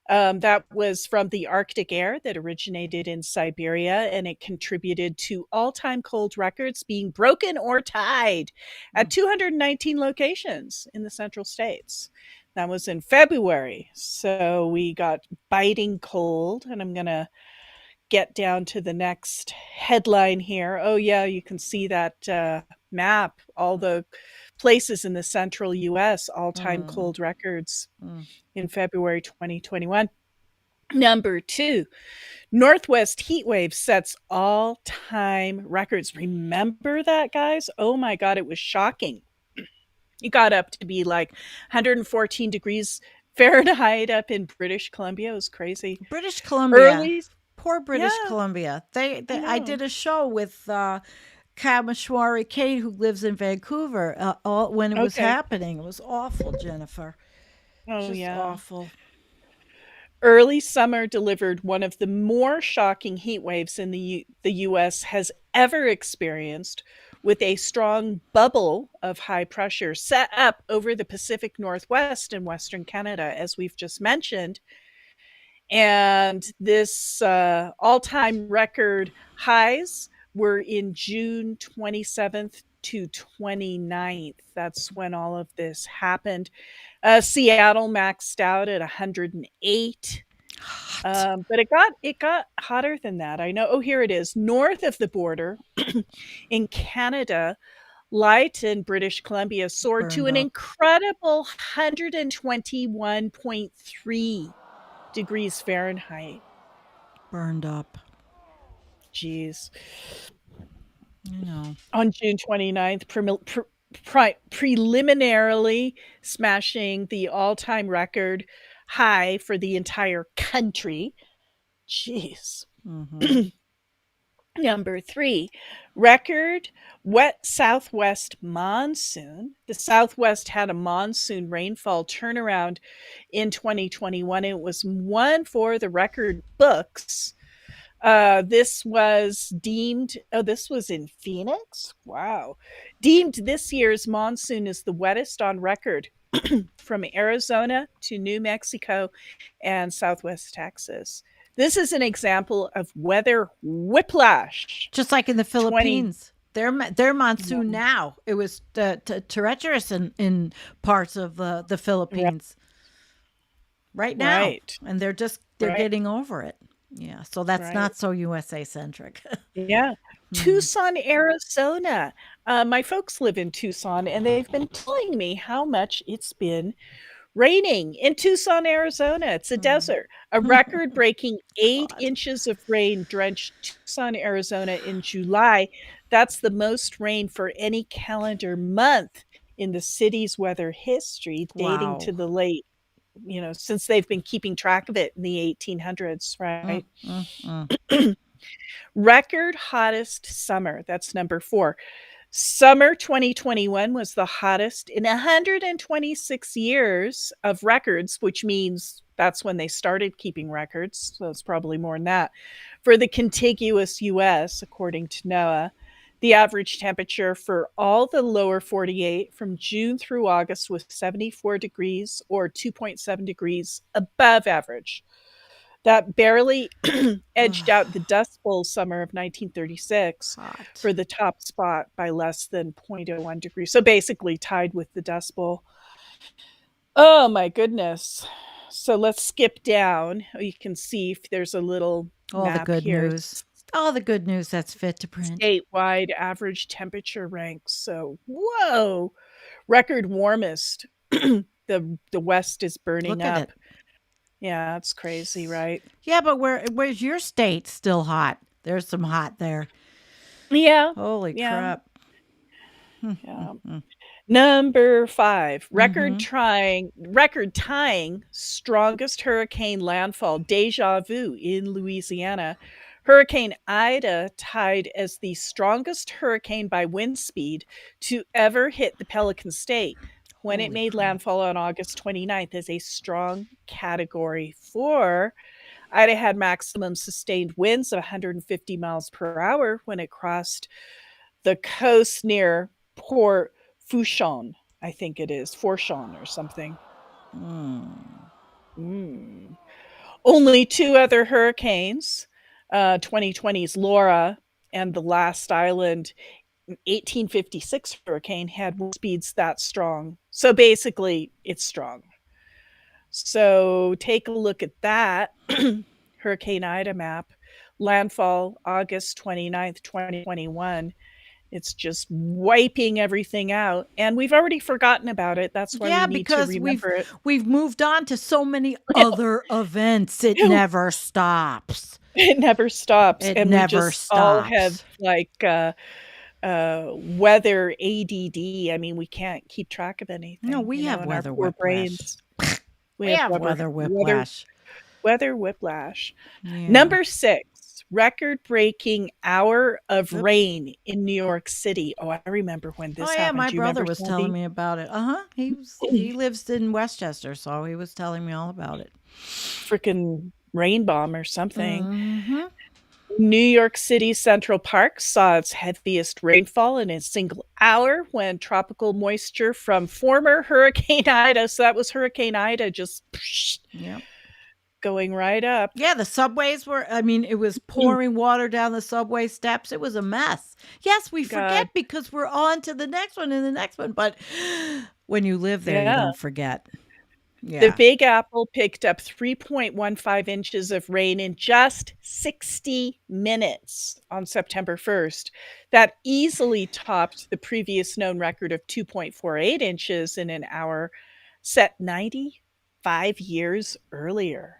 That was from the Arctic air that originated in Siberia, and it contributed to all time cold records being broken or tied at 219 locations in the central states. That was in February. So we got biting cold, and I'm going to get down to the next headline here. Oh, yeah, you can see that map, all the places in the central US, all-time cold records in February 2021. Number 2, Northwest heat wave sets all-time records. Remember that, guys? Oh my God, it was shocking. It got up to be like 114 degrees Fahrenheit up in British Columbia. It was crazy. British Columbia. Early, Poor British Yeah. Columbia. I know. did a show with Kameshwari Kate, who lives in Vancouver, when it was Okay. happening. It was awful, Jennifer. oh Just yeah. awful. Early summer delivered one of the more shocking heat waves in the U.S. has ever experienced, with a strong bubble of high pressure set up over the Pacific Northwest and Western Canada, as we've just mentioned. And this all-time record highs were in June 27th to 29th. That's when all of this happened. Seattle maxed out at 108. But it got hotter than that. I know. Oh, here it is. North of the border in Canada, light in British Columbia soared to Burned an up. incredible 121.3 degrees Fahrenheit. Burned up. Jeez. You know. On June 29th, preliminarily smashing the all-time record high for the entire country. Jeez. Number 3, record wet southwest monsoon. The Southwest had a monsoon rainfall turnaround in 2021. It was one for the record books. This was deemed, this was in Phoenix? Wow. Deemed this year's monsoon is the wettest on record from Arizona to New Mexico and Southwest Texas. This is an example of weather whiplash. Just like in the Philippines. Their monsoon now. It was treacherous in parts of the Philippines. right now. Right. And they're Right. getting over it. Yeah. So that's Right. not so USA centric. Yeah. Tucson, Arizona. My folks live in Tucson, and they've been telling me how much it's been raining in Tucson, Arizona. It's a desert. A record breaking 8 God. inches of rain drenched Tucson, Arizona in July. That's the most rain for any calendar month in the city's weather history, dating to Wow. the late, since they've been keeping track of it in the 1800s, right? Record hottest summer. That's number 4. Summer 2021 was the hottest in 126 years of records, which means that's when they started keeping records. So it's probably more than that. For the contiguous US, according to NOAA, the average temperature for all the lower 48 from June through August was 74 degrees or 2.7 degrees above average. That barely edged out the Dust Bowl summer of 1936 Hot. for the top spot by less than 0.01 degrees. So basically tied with the Dust Bowl. Oh my goodness. So let's skip down. You can see if there's a little All the map good here. news. All the good news that's fit to print. Statewide average temperature ranks. So, whoa. Record warmest. The West is burning Look at up. it. Yeah, it's crazy, right? Yeah, but where's your state still hot? There's some hot there. Yeah. Holy Yeah. crap. Yeah. Number 5, Mm-hmm. record tying strongest hurricane landfall, deja vu in Louisiana. Hurricane Ida tied as the strongest hurricane by wind speed to ever hit the Pelican State when it Holy made crap. landfall on August 29th as a strong Category 4. Ida had maximum sustained winds of 150 miles per hour when it crossed the coast near Port Fourchon, I think it is, Fourchon or something. Only 2 other hurricanes, 2020's Laura and the Last Island 1856 hurricane, had wind speeds that strong. So basically, it's strong. So take a look at that Hurricane Ida map. Landfall August 29th, 2021. It's just wiping everything out, and we've already forgotten about it. That's why Yeah, we need to because remember it. we've moved on to so many other events. It never stops. It never stops, It and we never just all have stops. like weather ADD. I mean, we can't keep track of anything. No, we have in our weather poor whiplash. brains. We have weather whiplash. Weather whiplash. Yeah. Number 6, record-breaking hour of rain in New York City. Oh, I remember when this Oh yeah, happened. my Do you brother remember, was Sandy? telling me about it. He lives in Westchester, so he was telling me all about it. Freaking rain bomb or something. Mm-hmm. New York City Central Park saw its heaviest rainfall in a single hour when tropical moisture from former Hurricane Ida, so that was Hurricane Ida, just Yep. going right up. Yeah, the subways were, it was pouring water down the subway steps. It was a mess. Yes, we forget God. because we're on to the next one and the next one. But when you live there, you Yeah. don't forget. The Yeah. Big Apple picked up 3.15 inches of rain in just 60 minutes on September 1st. That easily topped the previous known record of 2.48 inches in an hour, set 95 years earlier.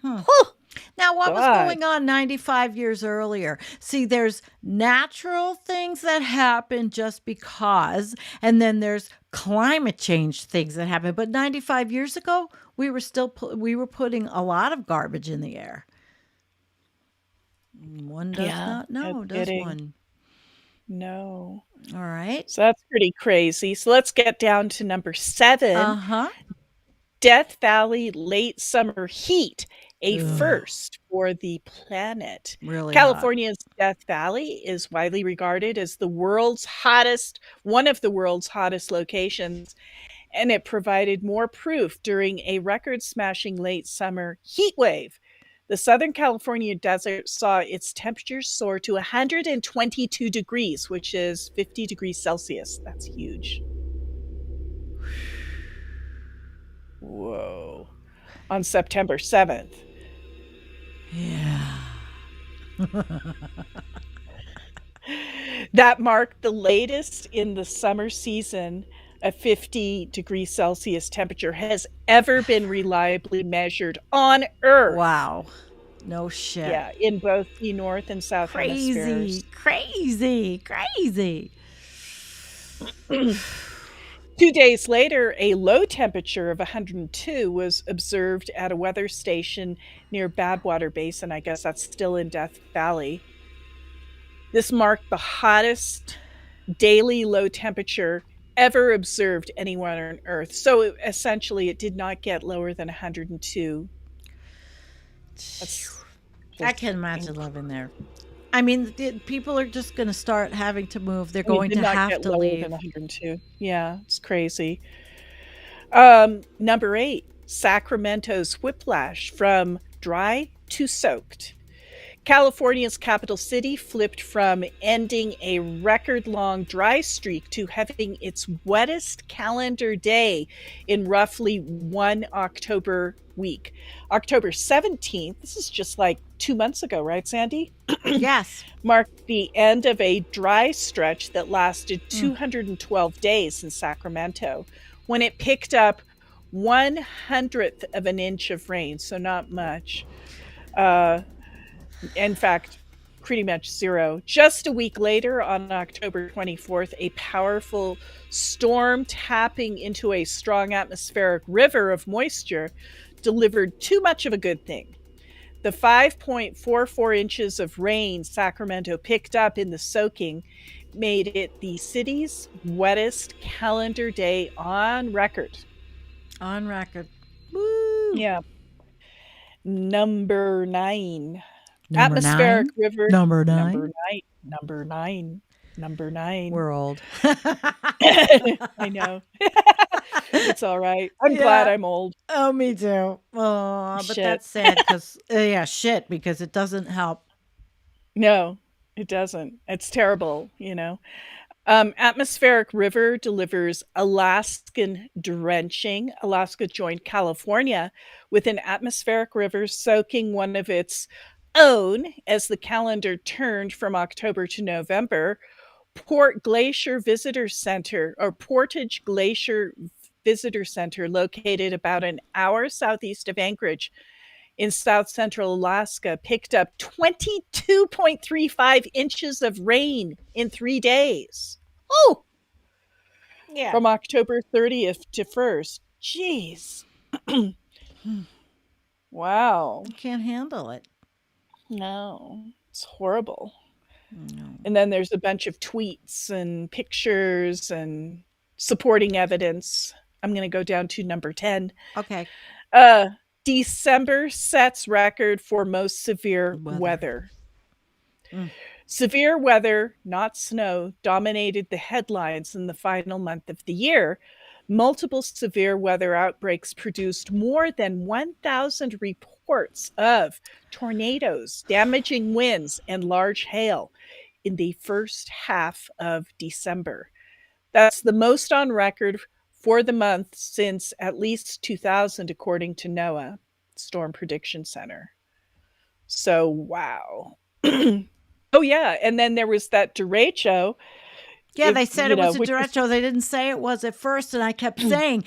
Now, what was God. going on 95 years earlier? See, there's natural things that happen just because, and then there's climate change things that happen. But 95 years ago, we were putting a lot of garbage in the air. One does not know, no does kidding. one? No. All right. So that's pretty crazy. So let's get down to number 7. Uh-huh. Death Valley late summer heat, a first for the planet. Really California's Death Valley is widely regarded as one of the world's hottest locations, and it provided more proof during a record-smashing late summer heat wave. The Southern California desert saw its temperature soar to 122 degrees, which is 50 degrees Celsius. That's huge. Whoa. on September 7th. Yeah. That marked the latest in the summer season a 50 degrees Celsius temperature has ever been reliably measured on Earth. Wow. No shit. Yeah, in both the North and South hemispheres. Crazy. 2 days later, a low temperature of 102 was observed at a weather station near Badwater Basin. I guess that's still in Death Valley. This marked the hottest daily low temperature ever observed anywhere on Earth. So essentially, it did not get lower than 102. I can imagine living there. I mean, people are just going to start having to move. They're going to have to leave. Than 102. Yeah, it's crazy. Number 8, Sacramento's whiplash from dry to soaked. California's capital city flipped from ending a record-long dry streak to having its wettest calendar day in roughly one October week. October 17th, this is just like 2 months ago, right, Sandy? Yes. Marked the end of a dry stretch that lasted 212 days in Sacramento, when it picked up 1/100th of an inch of rain, so not much. In fact, pretty much zero. Just a week later, on October 24th, a powerful storm tapping into a strong atmospheric river of moisture delivered too much of a good thing. The 5.44 inches of rain Sacramento picked up in the soaking made it the city's wettest calendar day on record. On record. Woo. Yeah. Number 9. Atmospheric river. Number nine. Number nine. We're old. I know. It's all right. I'm glad I'm old. Oh, me too. Oh, but Shit. that's sad because, because it doesn't help. No, it doesn't. It's terrible, Atmospheric river delivers Alaskan drenching. Alaska joined California with an atmospheric river soaking one of its own as the calendar turned from October to November. Portage Glacier Visitor Center, located about an hour southeast of Anchorage in south central Alaska, picked up 22.35 inches of rain in 3 days. Oh, Yeah. from October 30th to 1st. Jeez. Wow. I can't handle it. No, it's horrible. No. And then there's a bunch of tweets and pictures and supporting evidence. I'm going to go down to number 10. Okay. December sets record for most severe weather. Severe weather, not snow, dominated the headlines in the final month of the year. Multiple severe weather outbreaks produced more than 1,000 reports of tornadoes, damaging winds, and large hail in the first half of December. That's the most on record for the month since at least 2000, according to NOAA, Storm Prediction Center. So, wow. Oh, yeah. And then there was that derecho. Yeah, they said it was a derecho. They didn't say it was at first, and I kept saying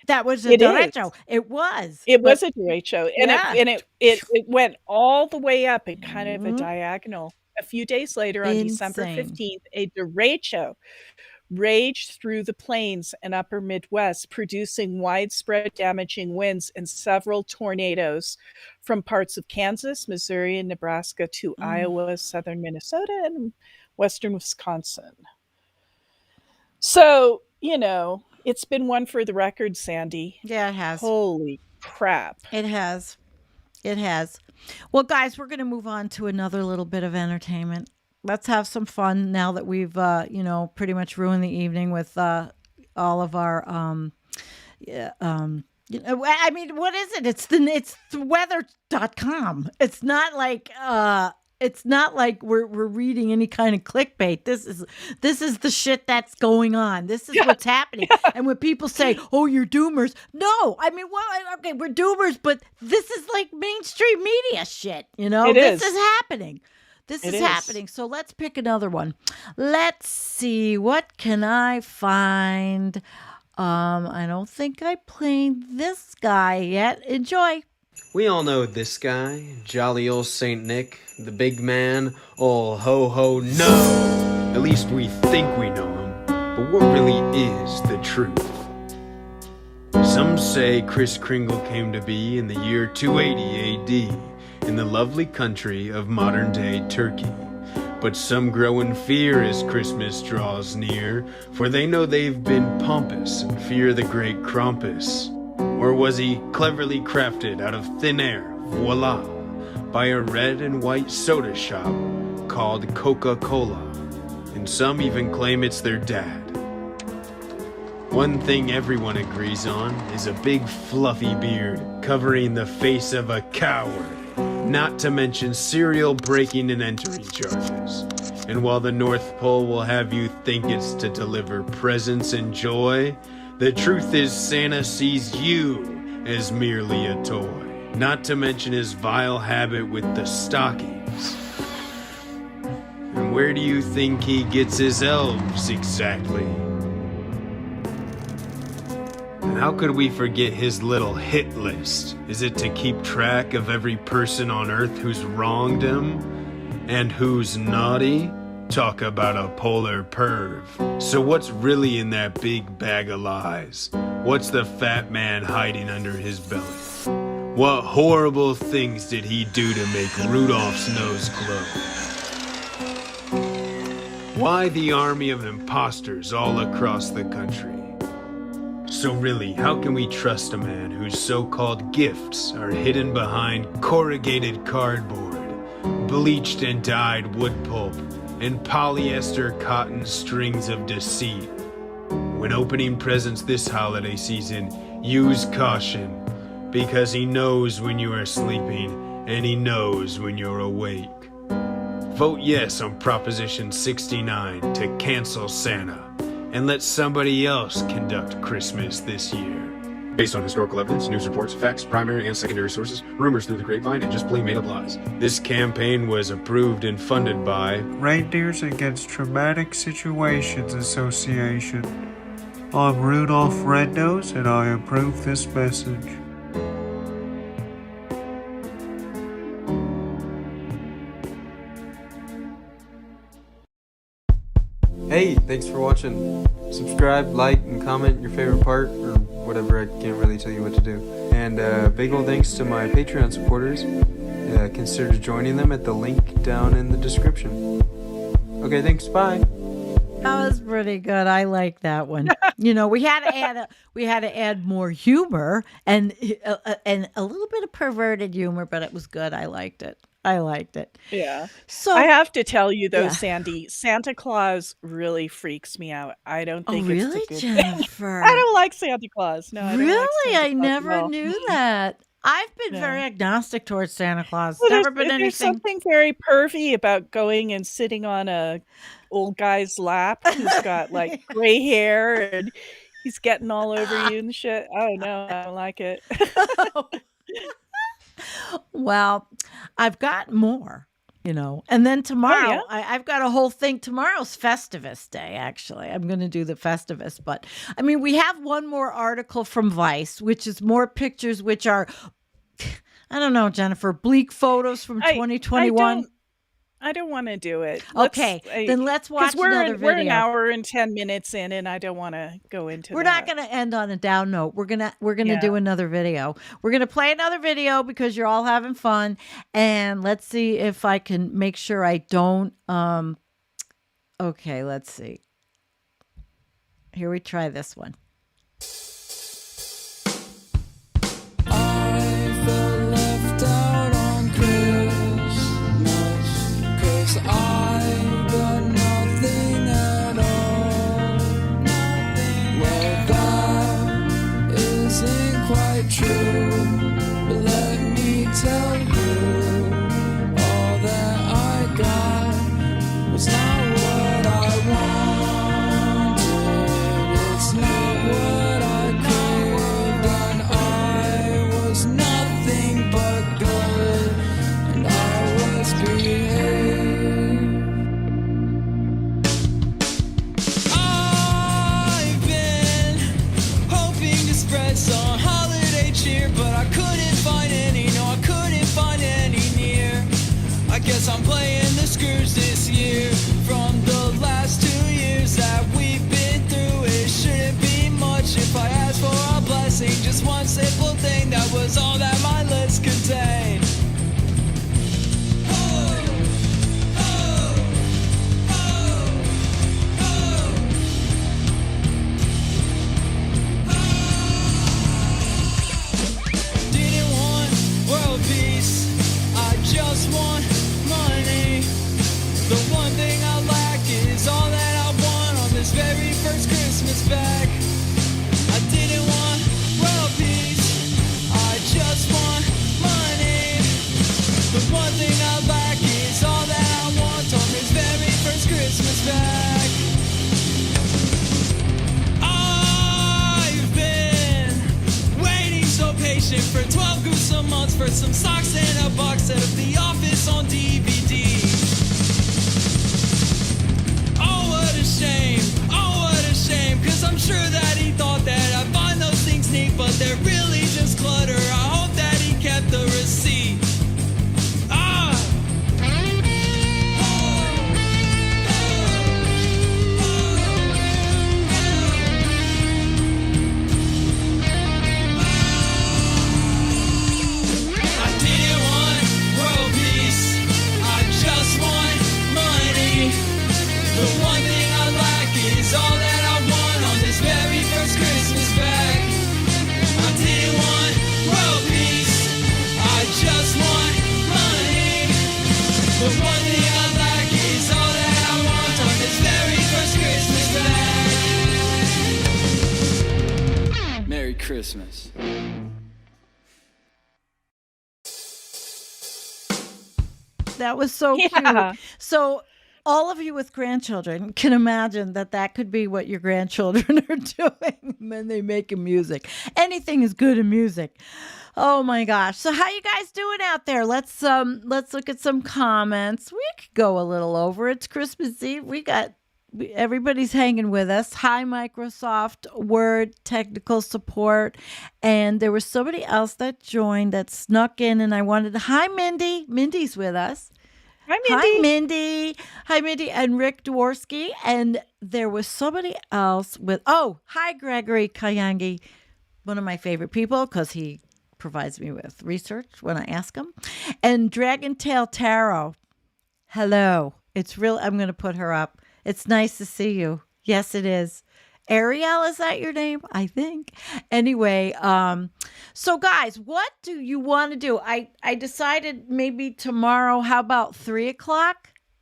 that was a It derecho. is. It was. It was a derecho. And, Yeah. it went all the way up in kind of a diagonal. A few days later, on December Insane. 15th, a derecho raged through the plains and upper Midwest, producing widespread damaging winds and several tornadoes from parts of Kansas, Missouri, and Nebraska to Iowa, southern Minnesota, and western Wisconsin. So, it's been one for the record, Sandy. Yeah, it has. Holy crap. It has. It has. Well, guys, we're going to move on to another little bit of entertainment. Let's have some fun now that we've, pretty much ruined the evening with all of our, I mean, what is it? It's the weather.com. It's not like it's not like we're reading any kind of clickbait. This is the shit that's going on. This is what's happening. And when people say, "Oh, you're doomers," no, I mean, well, okay, we're doomers, but this is like mainstream media shit. This is happening. This is happening. So let's pick another one. Let's see. What can I find? I don't think I played this guy yet. Enjoy. We all know this guy, jolly old Saint Nick, the big man, all ho-ho no! At least we think we know him, but what really is the truth? Some say Kris Kringle came to be in the year 280 AD, in the lovely country of modern-day Turkey. But some grow in fear as Christmas draws near, for they know they've been pompous and fear the great Krampus. Or was he cleverly crafted out of thin air, voila, by a red and white soda shop called Coca-Cola? And some even claim it's their dad. One thing everyone agrees on is a big fluffy beard covering the face of a coward, not to mention serial breaking and entering charges. And while the North Pole will have you think it's to deliver presents and joy, the truth is Santa sees you as merely a toy, not to mention his vile habit with the stockings. And where do you think he gets his elves exactly? And how could we forget his little hit list? Is it to keep track of every person on Earth who's wronged him? And who's naughty? Talk about a polar perv. So what's really in that big bag of lies? What's the fat man hiding under his belly? What horrible things did he do to make Rudolph's nose glow? Why the army of imposters all across the country? So really, how can we trust a man whose so-called gifts are hidden behind corrugated cardboard, bleached and dyed wood pulp, and polyester cotton strings of deceit? When opening presents this holiday season, use caution, because he knows when you are sleeping and he knows when you're awake. Vote yes on Proposition 69 to cancel Santa and let somebody else conduct Christmas this year. Based on historical evidence, news reports, facts, primary and secondary sources, rumors through the grapevine, and just plain made-up lies. This campaign was approved and funded by Reindeers Against Traumatic Situations Association. I'm Rudolph Rednose, and I approve this message. Hey, thanks for watching. Subscribe, like, and comment your favorite part, or whatever. I can't really tell you what to do. And big ol' thanks to my Patreon supporters. Consider joining them at the link down in the description. Okay, thanks. Bye. That was pretty good. I like that one. We had to add more humor and a little bit of perverted humor, but it was good. I liked it. Yeah. So I have to tell you though, yeah. Sandy, Santa Claus really freaks me out. I don't think really, it's a good Jennifer? I don't like Santa Claus. No, I don't like Really? Santa I Claus never at all. knew that. I've been No. very agnostic towards Santa Claus. Well, Never been there's anything. something very pervy about going and sitting on a old guy's lap who's got like gray hair and he's getting all over you and shit. Oh no, I don't like it. Well, I've got more, and then tomorrow, yeah? I've got a whole thing. Tomorrow's Festivus Day, actually. I'm going to do the Festivus, but I mean, we have one more article from Vice, which is more pictures, which are, I don't know, Jennifer, bleak photos from 2021. I don't want to do it. Okay, then let's watch another video. We're an hour and 10 minutes in, and I don't want to go into We're that. not going to end on a down note. We're gonna Yeah. do another video. We're gonna play another video because you're all having fun, and let's see if I can make sure I don't. Okay, let's see. Here we try this one. I felt left out on Christmas 'cause I got nothing at all. Well, that isn't quite true, but let me tell you all that I Just one simple thing, that was all that my list contained. Didn't want world peace, I just want money. The one thing I lack is all that I want on this very first Christmas back. I didn't want world peace, I just want money. The one thing I lack is all that I want on this very first Christmas back. I've been waiting so patient for 12 gruesome months for some socks and a box set of The Office on DVD. Oh what a shame, cause I'm sure that he thought that I'd find those things neat, but they're really just clutter. I hope that he kept the receipt. Ah! I didn't want world peace, I just want money. The one thing I lack is all that I want on this very first Christmas back. I didn't want world peace, I just want money. The one thing I lack is all that I want on this very first Christmas back. Merry Christmas. That was so Yeah. cute. So all of you with grandchildren can imagine that that could be what your grandchildren are doing when they making music. Anything is good in music. Oh my gosh. So how you guys doing out there? Let's look at some comments. We could go a little over. It's Christmas Eve. Everybody's hanging with us. Hi, Microsoft Word technical support. And there was somebody else that joined that snuck in, and I wanted to, hi, Mindy. Mindy's with us. Hi, Mindy. Hi, Mindy. Hi, Mindy and Rick Dworsky. And there was somebody else with, hi, Gregory Kayangi, one of my favorite people because he provides me with research when I ask him. And Dragon Tail Tarot. Hello. It's real. I'm going to put her up. It's nice to see you. Yes, it is. Ariel, is that your name? I think. Anyway, so guys, what do you want to do? I decided maybe tomorrow, how about 3:00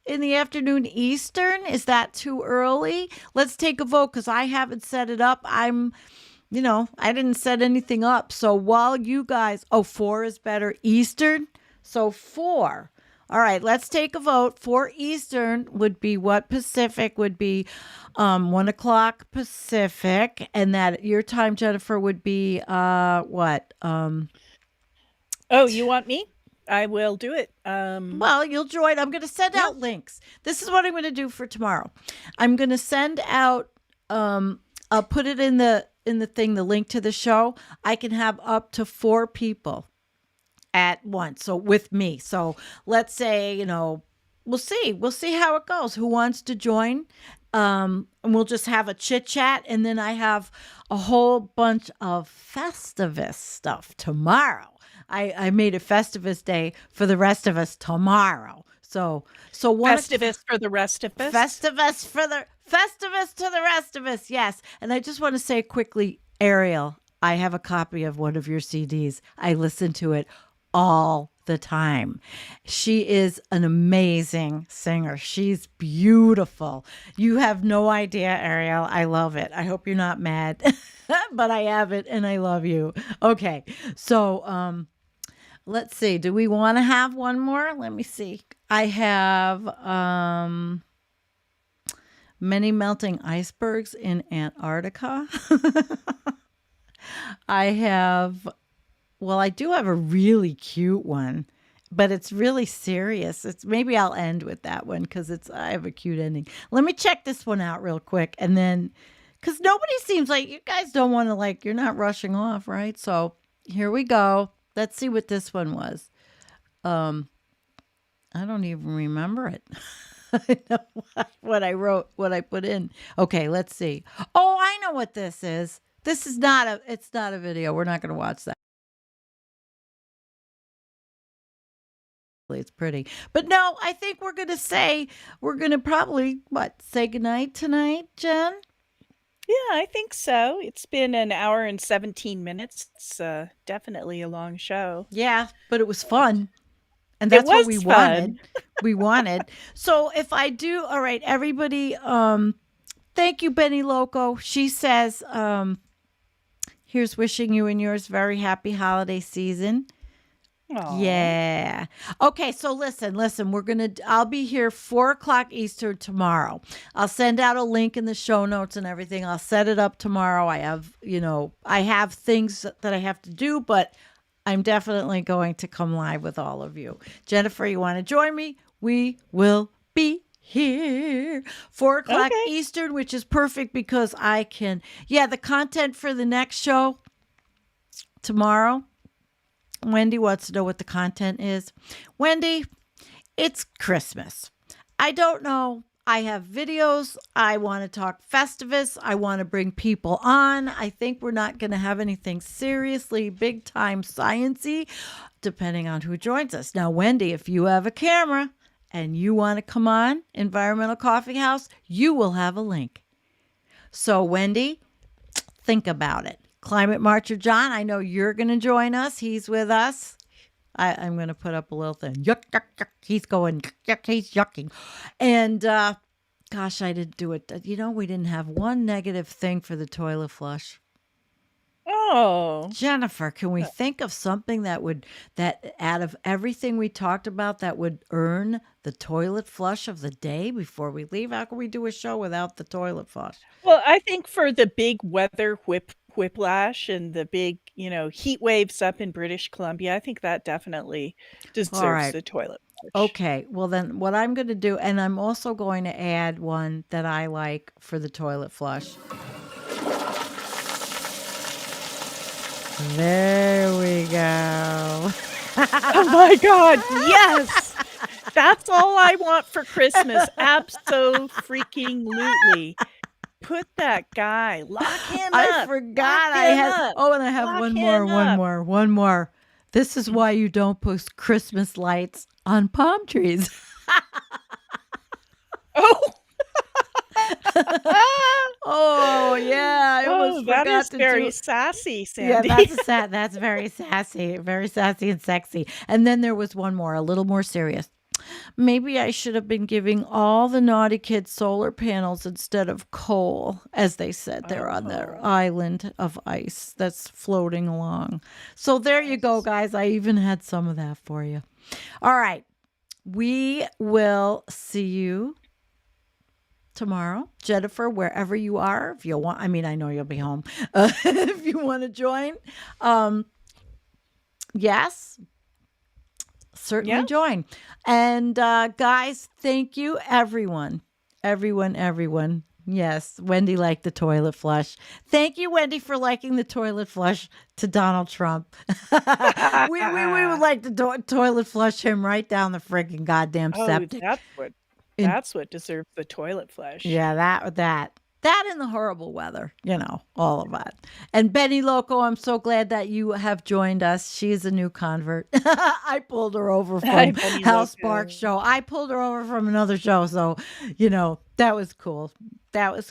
in the afternoon Eastern? Is that too early? Let's take a vote because I haven't set it up. I didn't set anything up. So while you guys, 4 is better Eastern. So 4. All right, let's take a vote. 4 Eastern would be what? Pacific would be 1:00 Pacific. And that your time, Jennifer, would be what? You want me? I will do it. Well, you'll join. I'm going to send out links. This is what I'm going to do for tomorrow. I'm going to send out, I'll put it in the thing, the link to the show. I can have up to 4 people at once. So with me. So let's say, we'll see how it goes. Who wants to join? And we'll just have a chit chat. And then I have a whole bunch of Festivus stuff tomorrow. I made a Festivus day for the rest of us tomorrow. So Festivus for the rest of us. Festivus to the rest of us. Yes. And I just want to say quickly, Ariel, I have a copy of one of your CDs. I listen to it all the time. She is an amazing singer. She's beautiful. You have no idea, Ariel. I love it. I hope you're not mad, but I have it and I love you. Okay. So, let's see. Do we want to have one more? Let me see. I have, many melting icebergs in Antarctica. I do have a really cute one, but it's really serious. Maybe I'll end with that one because I have a cute ending. Let me check this one out real quick. And then, because nobody seems like, you guys don't want to, you're not rushing off, right? So here we go. Let's see what this one was. I don't even remember it. I know what I wrote, what I put in. Okay, let's see. Oh, I know what this is. This is not a. It's not a video. We're not going to watch that. It's pretty, but no. I think we're going to probably say goodnight tonight, Jen. Yeah, I think so. It's been an hour and 17 minutes. It's definitely a long show. Yeah, but it was fun. And that's what we wanted. We wanted. So if I do, all right, everybody, thank you, Benny Loco. She says, here's wishing you and yours very happy holiday season. Aww. Yeah. Okay, so listen, I'll be here 4:00 Eastern tomorrow. I'll send out a link in the show notes and everything. I'll set it up tomorrow. I have things that I have to do, but I'm definitely going to come live with all of you. Jennifer, you want to join me? We will be here 4:00 Eastern, which is perfect because I can, the content for the next show tomorrow. Wendy wants to know what the content is. Wendy, it's Christmas. I don't know. I have videos. I want to talk Festivus. I want to bring people on. I think we're not going to have anything seriously big time science-y, depending on who joins us. Now, Wendy, if you have a camera and you want to come on Environmental Coffee House, you will have a link. So, Wendy, think about it. Climate Marcher John, I know you're going to join us. He's with us. I'm going to put up a little thing. Yuck, yuck, yuck. He's going, yuck, he's yucking. And, gosh, I didn't do it. We didn't have one negative thing for the toilet flush. Oh. Jennifer, can we think of something that out of everything we talked about, that would earn the toilet flush of the day before we leave? How can we do a show without the toilet flush? Well, I think for the big weather whiplash and the big, heat waves up in British Columbia, I think that definitely deserves the toilet flush. Okay. Well, then what I'm going to do, and I'm also going to add one that I like for the toilet flush. There we go. Oh my God. Yes. That's all I want for Christmas. Abso-freaking-lutely. Put that guy. Lock him up. I forgot I had. Oh, and I have one more. This is why you don't post Christmas lights on palm trees. Oh. Oh yeah, I almost that forgot is to very do. sassy, Sandy. Yeah, that's very sassy and sexy. And then there was one more, a little more serious. Maybe I should have been giving all the naughty kids solar panels instead of coal, as they said they're on their island of ice that's floating along. So there you go, guys. I even had some of that for you. All right. We will see you tomorrow. Jennifer, wherever you are, if you want, I know you'll be home. If you want to join, yes, certainly join. And guys, thank you, everyone. Yes, Wendy liked the toilet flush. Thank you, Wendy, for liking the toilet flush to Donald Trump. we would like to toilet flush him right down the freaking goddamn septic. That's what deserves the toilet flush. Yeah, that and the horrible weather, all of that. And Benny Loco, I'm so glad that you have joined us. She is a new convert. I pulled her over from House Sparks show. I pulled her over from another show. So, that was cool. All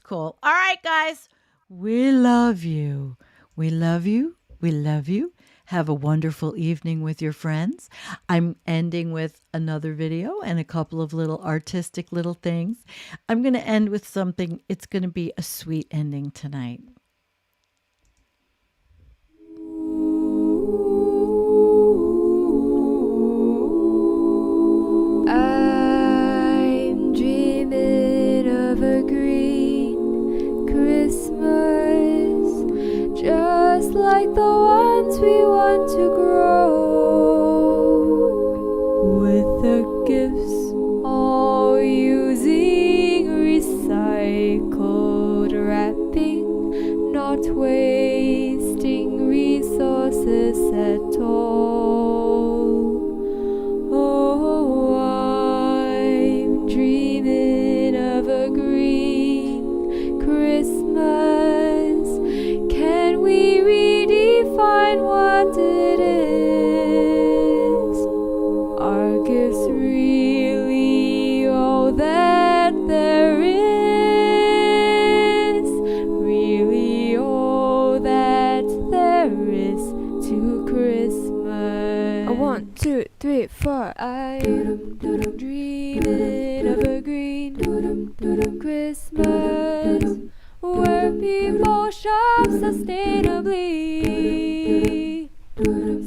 right, guys. We love you. We love you. We love you. Have a wonderful evening with your friends. I'm ending with another video and a couple of little artistic little things. I'm going to end with something. It's going to be a sweet ending tonight. I'm dreaming of a green Christmas, just like the ones we want to grow, with the gifts all using recycled wrapping, not wasting resources at all. Oh, I'm dreaming of a green Christmas. Can 1, 2, 3, 4. I'm dreaming of a green Christmas where people shop sustainably,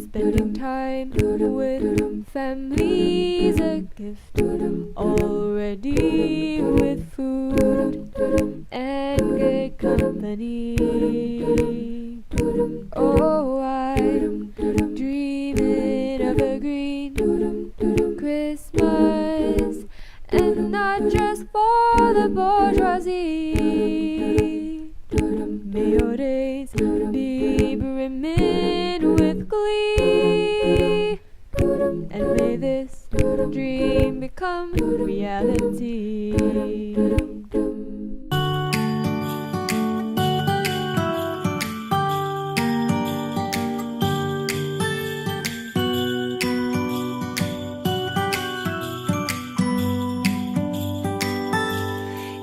spending time with families, a gift already with food and good company. Oh, I'm dreaming of a green Christmas, and not just for the bourgeoisie. May your days be brimming with glee, and may this dream become reality.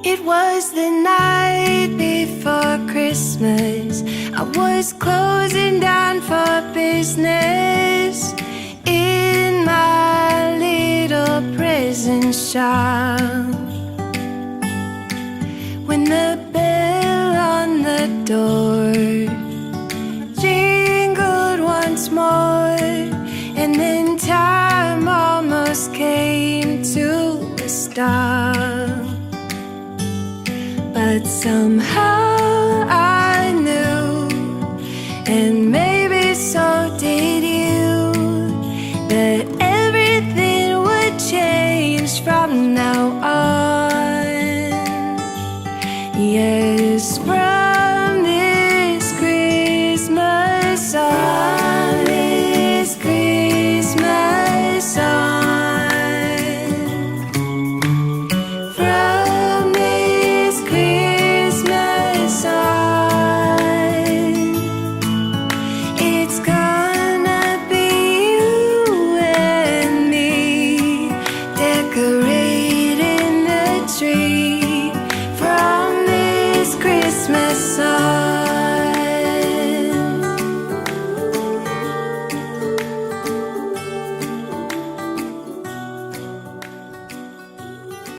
It was the night before Christmas. I was closing down for business in my little present shop, when the bell on the door jingled once more, and then time almost came to a stop. But somehow